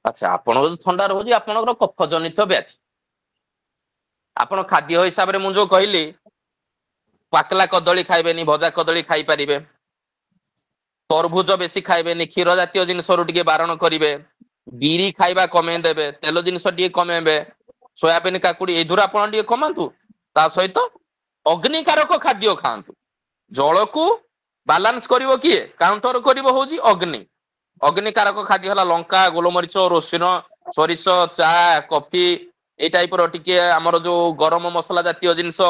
अच्छा आपण जो थंडा रहउची आपणकर कफ जनित व्याधि आपण खाद्य हिसाब रे मु जो कहली ପାକଲା କଦଳୀ ଖାଇବେନି, ଭଜା କଦଳୀ ଖାଇପାରିବେ। ତରଭୁଜ ବେଶୀ ଖାଇବେନି, କ୍ଷୀର ଜାତୀୟ ଜିନିଷରୁ ଟିକେ ବାରଣ କରିବେ। ବିରି ଖାଇବା କମେଇ ଦେବେ, ତେଲ ଜିନିଷ ଟିକେ କମେଇବେ, ସୋୟାବିନ କାକୁଡି ଏଇଥିରୁ ଆପଣ ଟିକେ କମାନ୍ତୁ। ତା ସହିତ ଅଗ୍ନିକାରକ ଖାଦ୍ୟ ଖାଆନ୍ତୁ। ଜଳକୁ ବାଲାନ୍ସ କରିବ କିଏ? କାଉଣ୍ଟର କରିବ ହଉଛି ଅଗ୍ନି। ଅଗ୍ନିକାରକ ଖାଦ୍ୟ ହେଲା ଲଙ୍କା, ଗୋଲମରିଚ, ରସୁଣ, ସୋରିଷ, ଚା, କଫି, ଏଇ ଟାଇପର ଟିକେ ଆମର ଯୋଉ ଗରମ ମସଲା ଜାତୀୟ ଜିନିଷ।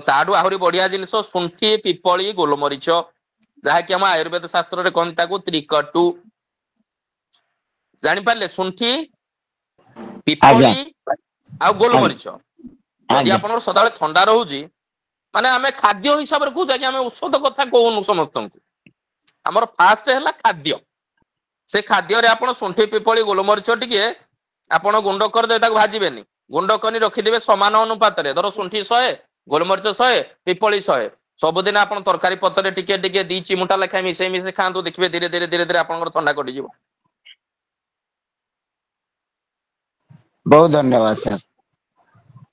ତାଠୁ ଆହୁରି ବଢିଆ ଜିନିଷ ଶୁଣ୍ଠି, ପିପଳି, ଗୋଲମରିଚ, ଯାହାକି ଆମ ଆୟୁର୍ବେଦ ଶାସ୍ତ୍ରରେ କହନ୍ତି ତାକୁ ତ୍ରିକଟୁ। ଜାଣିପାରିଲେ? ଶୁଣ୍ଠି, ଆଜ୍ଞା ପିପଳି ଆଉ ଆଜ୍ଞା ଗୋଲମରିଚ। ଯଦି ଆଜ୍ଞା ଆପଣଙ୍କର ସଦାବେଳେ ଥଣ୍ଡା ରହୁଛି, ମାନେ ଆମେ ଖାଦ୍ୟ ହିସାବରେ କହୁଛୁ ଆଜ୍ଞା, ଆମେ ଔଷଧ କଥା କହୁନୁ ସମସ୍ତଙ୍କୁ। ଆମର ଫାଷ୍ଟ ହେଲା ଖାଦ୍ୟ। ସେ ଖାଦ୍ୟରେ ଆପଣ ଶୁଣ୍ଠି, ପିପଳି, ଗୋଲମରିଚ ଟିକେ ଆପଣ ଗୁଣ୍ଡ କରିଦେବେ, ତାକୁ ଭାଜିବେନି, ଗୁଣ୍ଡ କରି ରଖିଦେବେ ସମାନ ଅନୁପାତରେ। ଧର ଶୁଣ୍ଠି 100, ଗୋଲମରିଚ 100, ପିପଳି 100। ସବୁଦିନ ଆପଣ ତରକାରୀ ପତ୍ରରେ ଟିକେ ଟିକେ 2 ଚିମୁଟା ଲେଖାଏଁ ମିଶେଇ ଖାଆନ୍ତୁ, ଦେଖିବେ ଧୀରେ ଧୀରେ ଧୀରେ ଧୀରେ ଆପଣଙ୍କର ଥଣ୍ଡା କଟିଯିବ। ବହୁତ ଧନ୍ୟବାଦ ସାର୍।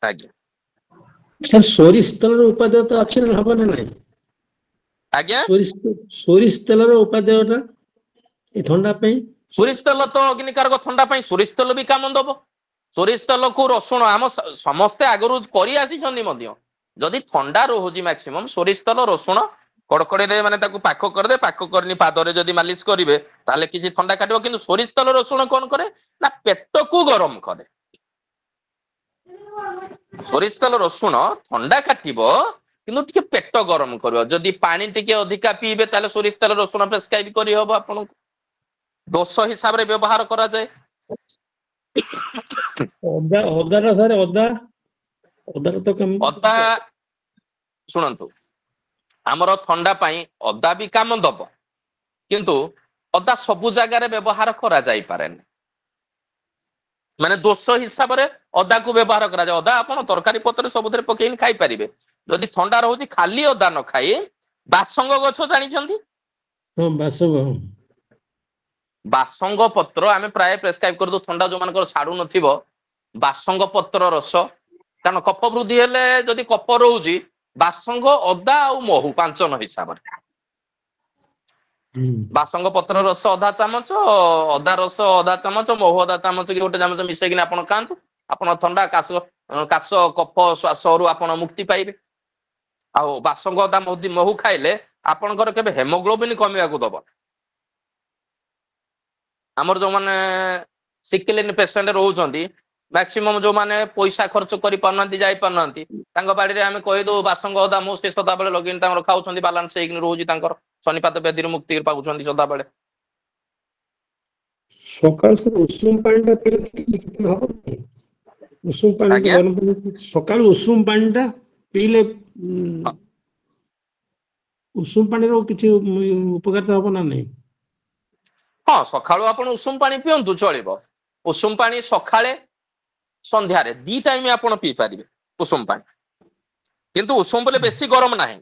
ଆଜ୍ଞା ସାର୍ ସୋରିଷ ତେଲର ଉପାଦେୟତା ଅଛି ନା ହବ ନା ନାଇଁ? ଆଜ୍ଞା। ସୋରିଷ ତେଲର ଉପାଦେୟତା ଏ ଥଣ୍ଡା ପାଇଁ? ସୋରିଷ ତେଲ ତ ଅଗ୍ନିକାରକ, ଥଣ୍ଡା ପାଇଁ ସୋରିଷ ତେଲ ବି କାମ ଦବ। ସୋରିଷ ତେଲକୁ ରସୁଣ ଆମ ସମସ୍ତେ ଆଗରୁ କରି ଆସିଛନ୍ତି ମଧ୍ୟ। ଯଦି ଥଣ୍ଡା ରହୁଛି ମ୍ୟାକ୍ସିମମ୍, ସୋରିଷ ତେଲ ରସୁଣ କଡ଼କଡିରେ ମାନେ ତାକୁ ପାକ କରିଦେ, ପାକ କରିନି ପାଦରେ ଯଦି ମାଲିସ କରିବେ ତାହେଲେ କିଛି ଥଣ୍ଡା କାଟିବ। କିନ୍ତୁ ସୋରିଷ ତେଲ ରସୁଣ କଣ କରେ ନା ପେଟକୁ ଗରମ କରେ। ସୋରିଷ ତେଲ ରସୁଣ ଥଣ୍ଡା କାଟିବ, କିନ୍ତୁ ଟିକେ ପେଟ ଗରମ କରିବ। ଯଦି ପାଣି ଟିକେ ଅଧିକା ପିଇବେ ତାହେଲେ ସୋରିଷ ତେଲ ରସୁଣ ପ୍ରେସ୍କ୍ରାଇବ କରିହବ ଆପଣଙ୍କୁ। ଦୋଷ ହିସାବରେ ବ୍ୟବହାର କରାଯାଏ। ଅଦା ସାର୍ ଅଦା ତ ଅଦା ଶୁଣନ୍ତୁ, ଆମର ଥଣ୍ଡା ପାଇଁ ଅଦା ବି କାମ ଦବ, କିନ୍ତୁ ଅଦା ସବୁ ଜାଗାରେ ବ୍ୟବହାର କରାଯାଇପାରେନି। ମାନେ ଦୋଷ ହିସାବରେ ଅଦାକୁ ବ୍ୟବହାର କରାଯାଏ। ଅଦା ଆପଣ ତରକାରୀ ପତ୍ରରେ ସବୁଥିରେ ପକେଇକି ଖାଇପାରିବେ। ଯଦି ଥଣ୍ଡା ରହୁଛି ଖାଲି ଅଦା ନ ଖାଇ ବାସଙ୍ଗ ଗଛ ଜାଣିଛନ୍ତି? ହଁ ବାସଙ୍ଗ। ବାସଙ୍ଗ ପତ୍ର ଆମେ ପ୍ରାୟ ପ୍ରେସକ୍ରାଇବ କରିଦଉ ଥଣ୍ଡା ଯୋଉମାନଙ୍କର ଛାଡୁ ନଥିବ। ବାସଙ୍ଗ ପତ୍ର ରସ, କାରଣ କଫ ବୃଦ୍ଧି ହେଲେ ଯଦି କଫ ରହୁଛି, ବାସଙ୍ଗ, ଅଦା ଆଉ ମହୁ ପାଞ୍ଚନ ହିସାବରେ। ବାସଙ୍ଗ ପତ୍ର ରସ ଅଧା ଚାମଚ, ଅଦା ରସ ଅଧା ଚାମଚ, ମହୁ ଅଧା ଚାମଚ କି 1 ଚାମଚ ମିଶେଇକିନା ଆପଣ ଖାଆନ୍ତୁ। ଆପଣ ଥଣ୍ଡା, କାଶ, କଫ, ଶ୍ୱାସରୁ ଆପଣ ମୁକ୍ତି ପାଇବେ। ଆଉ ବାସଙ୍ଗ, ଅଦା, ମହୁ ଖାଇଲେ ଆପଣଙ୍କର କେବେ ହେମୋଗ୍ଲୋବିନ କମିବାକୁ ଦବ। ଆମର ଯୋଉମାନେ ସିକଲିନ ପେସେଣ୍ଟ ରହୁଛନ୍ତି, ମ୍ୟାକ୍ସିମମ୍ ଯୋଉମାନେ ପଇସା ଖର୍ଚ୍ଚ କରିପାରୁନାହାନ୍ତି, ଯାଇପାରୁନାହାନ୍ତି, ତାଙ୍କ ବାଡିରେ ଆମେ କହିଦଉ ବାସଙ୍ଗ, ଅଦା, ମହୁ, ସେ ସଦାବେଳେ ଲଗେଇକି ତାଙ୍କର ଖାଉଛନ୍ତି, ବାଲାନ୍ସ ହେଇକି ରହୁଛି ତାଙ୍କର। ଶନିପାତ ବ୍ୟାଧିରୁ ମୁକ୍ତି ପାଉଛନ୍ତି ସଦାବେଳେ। ସକାଳୁ ସାର୍ ଉଷୁମ ପାଣି ଟା ପିଇଲେ କିଛି ହବନି? ଉଷୁମ ପାଣି ଆଜ୍ଞା ଗରମ ପାଣି, ସକାଳୁ ଉଷୁମ ପାଣି ଟା ପିଇଲେ ଉଷୁମ ପାଣିର କିଛି ଉପକାରିତା ହବ ନା ନାହିଁ? ହଁ, ସକାଳୁ ଆପଣ ଉଷୁମ ପାଣି ପିଅନ୍ତୁ, ଚଳିବ। ଉଷୁମ ପାଣି ସକାଳେ ସନ୍ଧ୍ୟାରେ 2 ଟାଇମ ଆପଣ ପିଇ ପାରିବେ ଉଷୁମ ପାଣି। କିନ୍ତୁ ଉଷୁମ ବୋଲେ ବେଶୀ ଗରମ ନାହିଁ,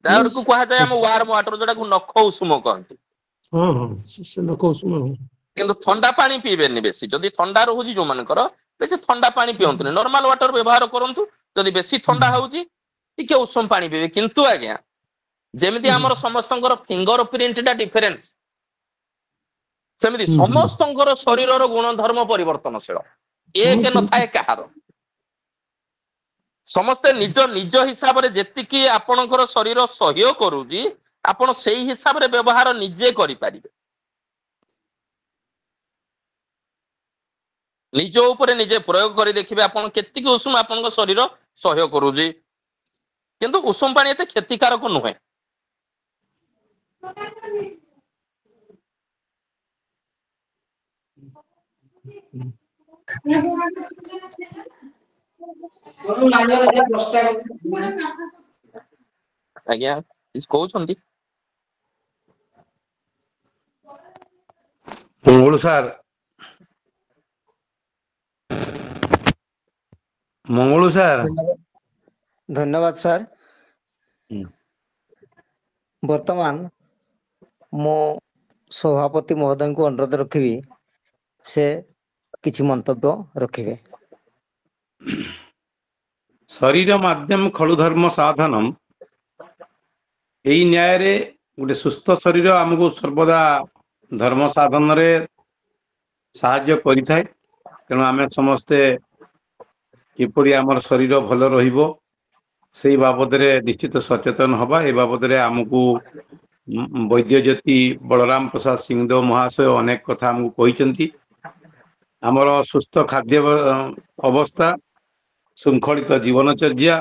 ଯାହାକୁ କୁହାଯାଏ ଆମ ୱାର୍ମ ୱାଟର, ଯୋଉଟାକୁ ନଖ ଉଷୁମ କହନ୍ତି। ହଁ ହଁ, ସେ ନଖ ଉଷୁମ। କିନ୍ତୁ ଥଣ୍ଡା ପାଣି ପିଇବେନି ବେଶୀ। ଯଦି ଥଣ୍ଡା ରହୁଛି ଯୋଉମାନଙ୍କର, ବେଶୀ ଥଣ୍ଡା ପାଣି ପିଅନ୍ତୁନି, ନର୍ମାଲ ୱାଟର ବ୍ୟବହାର କରନ୍ତୁ। ଯଦି ବେଶୀ ଥଣ୍ଡା ହଉଛି ଟିକେ ଉଷୁମ ପାଣି ପିଇବେ। କିନ୍ତୁ ଆଜ୍ଞା, ଯେମିତି ଆମର ସମସ୍ତଙ୍କର ଫିଙ୍ଗର ପ୍ରିଣ୍ଟ ଟା ଡିଫରେନ୍ସ, ସେମିତି ସମସ୍ତଙ୍କର ଶରୀରର ଗୁଣଧର୍ମ ପରିବର୍ତ୍ତନଶୀଳ। ଏକ ନଥାଏ କାହାର। ସମସ୍ତେ ନିଜ ନିଜ ହିସାବରେ ଯେତିକି ଆପଣଙ୍କର ଶରୀର ସହ୍ୟ କରୁଛି, ଆପଣ ସେଇ ହିସାବରେ ବ୍ୟବହାର ନିଜେ କରିପାରିବେ। ନିଜ ଉପରେ ନିଜେ ପ୍ରୟୋଗ କରି ଦେଖିବେ ଆପଣ କେତିକି ଉଷୁମ ଆପଣଙ୍କ ଶରୀର ସହ୍ୟ କରୁଛି। କିନ୍ତୁ ଉଷୁମ ପାଣି ଏତେ କ୍ଷତିକାରକ ନୁହେଁ। ଆଜ୍ଞା କିଛି କହୁଛନ୍ତି? Manglu sir, Manglu sir. ଧନ୍ୟବାଦ ସାର୍। ବର୍ତ୍ତମାନ ମୁଁ ସଭାପତି ମହୋଦୟଙ୍କୁ ଅନୁରୋଧ ରଖିବି, ସେ କିଛି ମନ୍ତବ୍ୟ ରଖିବେ। ଶରୀର ମାଧ୍ୟମ ଖଳୁ ଧର୍ମ ସାଧନମ୍, एई न्याय रे गोटे सुस्थ शरीर आमको सर्वदा धर्म साधन रे साहाय्य करिथाय। तेणु आमे समस्ते किपरि आमर शरीर भल रहिबो सेई बाबदरे निश्चित सचेतन हवा। ए बाबदरे आमको वैद्य ज्योति बलराम प्रसाद सिंहदेव महाशय अनेक कथा आमको कहिसेंती। आमर सुस्थ खाद्य अवस्था, शृंखलित जीवनचर्या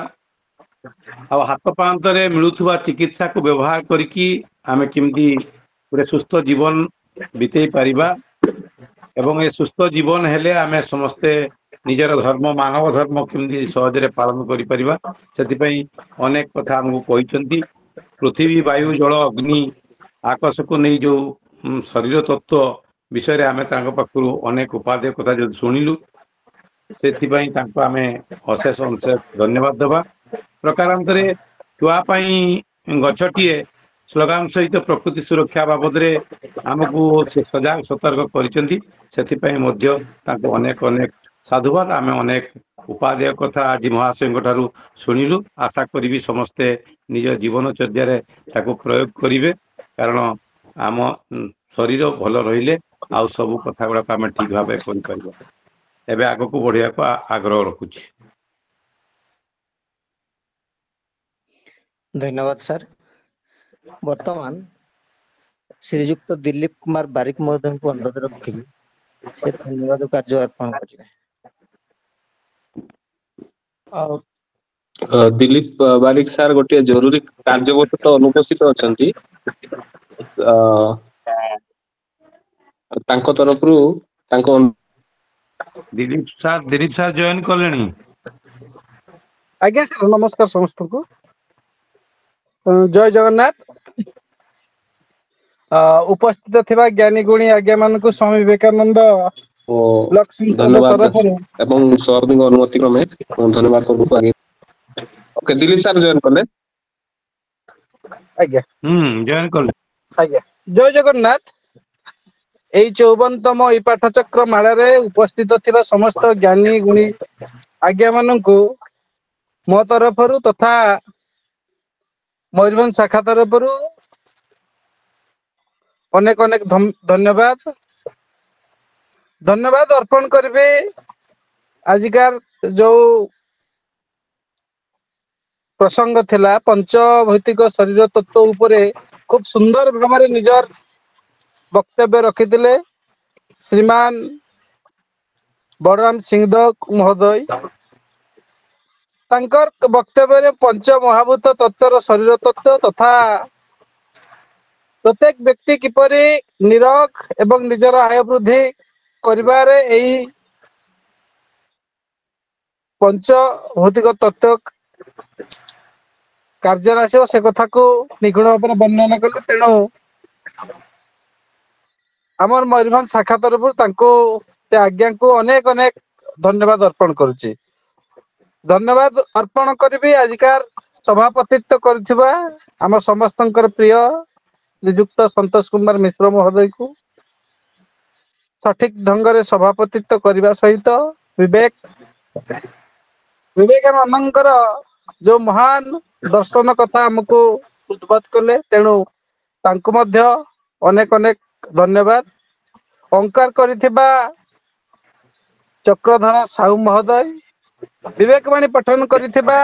आ हाथ पांतरे मिलुथुवा चिकित्सा को व्यवहार करिकी आमे केमती गोटे सुस्थ जीवन बितेई पारिबा एवं ए सुस्थ जीवन हेले आमे समस्ते निजर धर्म मानव धर्म केमती सहजरे पालन करि परिबा। सेतिपई अनेक कथा हमको कहिसेंती। पृथ्वी वायु जल अग्नि आकाश को नहीं जो शरीर तत्व विषय रे आमे तांको पाखरु अनेक उपादेय कथा जो सुनिलु सेतिपई तांको आमे अशेष अशेष धन्यवाद देबा। प्रकारांतरे छुआ गछटिए स्लोगान सहित प्रकृति सुरक्षा बाबदरे आमको से सजाग सतर्क करिसेंती। सेतिपई मध्य तांको अनेक अनेक साधुवाद। आमे अनेक उपादेय कथा आज महाशय ठारू शुणिलु। आशा करी समस्ते निज जीवनचर्या रे ताको प्रयोग करिवे, कारण आम शरीर भल रहिले आउ सब कथा गुड़ा आम ठीक भाव कर एबे आग को बढ़िया को आग्रह रखुछि। धन्यवाद सर। वर्तमान श्रीयुक्त दिलीप कुमार बारिक महोदय को अनुरोध रखी से धन्यवाद कार्य अर्पण करेंगे। दिलीप बारिक सार गोटे जरूरी कार्यवशत अनुपस्थित अछंती। तांको तरफरु तांको दिलीप सार जॉइन कलेनी। आज्ञा सर नमस्कार समस्त को जय जगन्नाथ। उपस्थित थिबा ज्ञानी गुणी आज्ञा मान को स्वामी विवेकानंद लक्ष्मी धन्यवाद तरफ एवं सभापति अनुमति क्रमे धन्यवाद करू। आगे ओके दिलीप सर जॉइन करले। आज्ञा जॉइन करले। आज्ञा जय जगन्नाथ। एई 54तम ई पाठचक्र माला रे उपस्थित थिबा समस्त ज्ञानी गुणी आज्ञा मान को मो तरफरु तथा मयूरभंज शाखा तरफरु अनेक अनेक धन्यवाद धन्यवाद अर्पण करिवे। आजिकार जो प्रसंग थिला पंचभौतिक शरीर तत्व उपरे खूब सुंदर भाव निजर वक्तव्य रखिथिले श्रीमान बलराम सिंहदेव महोदय। तांकर वक्तव्य पंच महाभूत तत्वर शरीर तत्व तथा प्रत्येक व्यक्ति किपरि निरोग एवं निजर आय वृद्धि करिबारे एई पंच भौतिक तत्व कार्यराशि से कथा को निगुण भाव वर्णना कले। तेणु आमर मयूरभंज शाखा तरफ आज्ञा को अनेक अनेक धन्यवाद अर्पण करुछि। धन्यवाद अर्पण करी आजिकार सभापतित्व करथिबा आम समस्तंकर प्रिय श्रीयुक्त संतोष कुमार मिश्र महोदय को सठिक ढंग से सभापतित्व करने सहित विवेकानंदर जो महान दर्शन कथा हमको उद्बोध कले। तेणु तांको मध्य अनेक अनेक धन्यवाद। अंकार करिथिबा चक्रधर साहू महोदय, विवेकवाणी पठन करिथिबा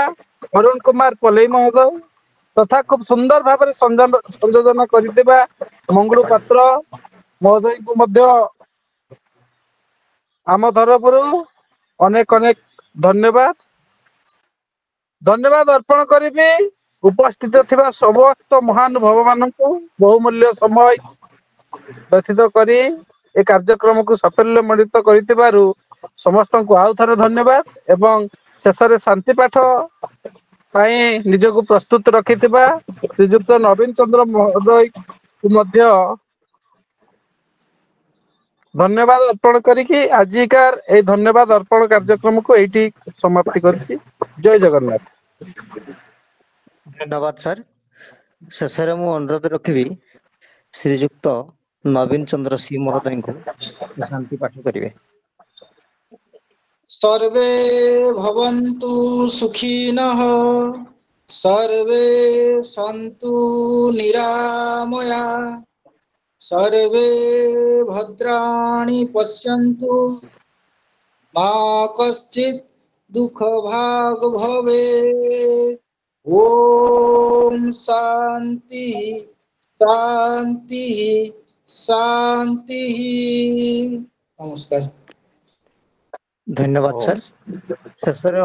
अरुण कुमार पलई महोदय तथा खूब सुंदर भाव में संयोजन करिथिबा मंगलू पात्र महोदय को मध्य आम तरफरु अनेक अनेक धन्यवाद धन्यवाद अर्पण करी उपस्थित थिबा समस्त महानुभाव मान को बहुमूल्य समय व्यतीत करी ए कार्यक्रम को साफल्य मंडित करिथिबारु समस्त को आउ थरे धन्यवाद एवं शेष रे शांति पाठ पाई निजको प्रस्तुत रखिथिबा श्रीयुक्त नवीन चंद्र महोदय को मध्य धन्यवाद अर्पण करिकी आजिकार ए धन्यवाद अर्पण कार्यक्रम को एठी समाप्ति करछि। जय जगन्नाथ। धन्यवाद सर। शेष रे मु अनुरोध रखिबी श्रीयुक्त नवीन चंद्र सी महोदय को शांति पाठ करिवे। सर्वे भवन्तु सुखिनः सर्वे सन्तु निरामया सर्वे भद्राणि पश्यन्तु मा कश्चित् दुःखभाग् भवेत्। ॐ शान्ति शान्ति शान्ति। नमस्कार। धन्यवाद सर। शेषରେ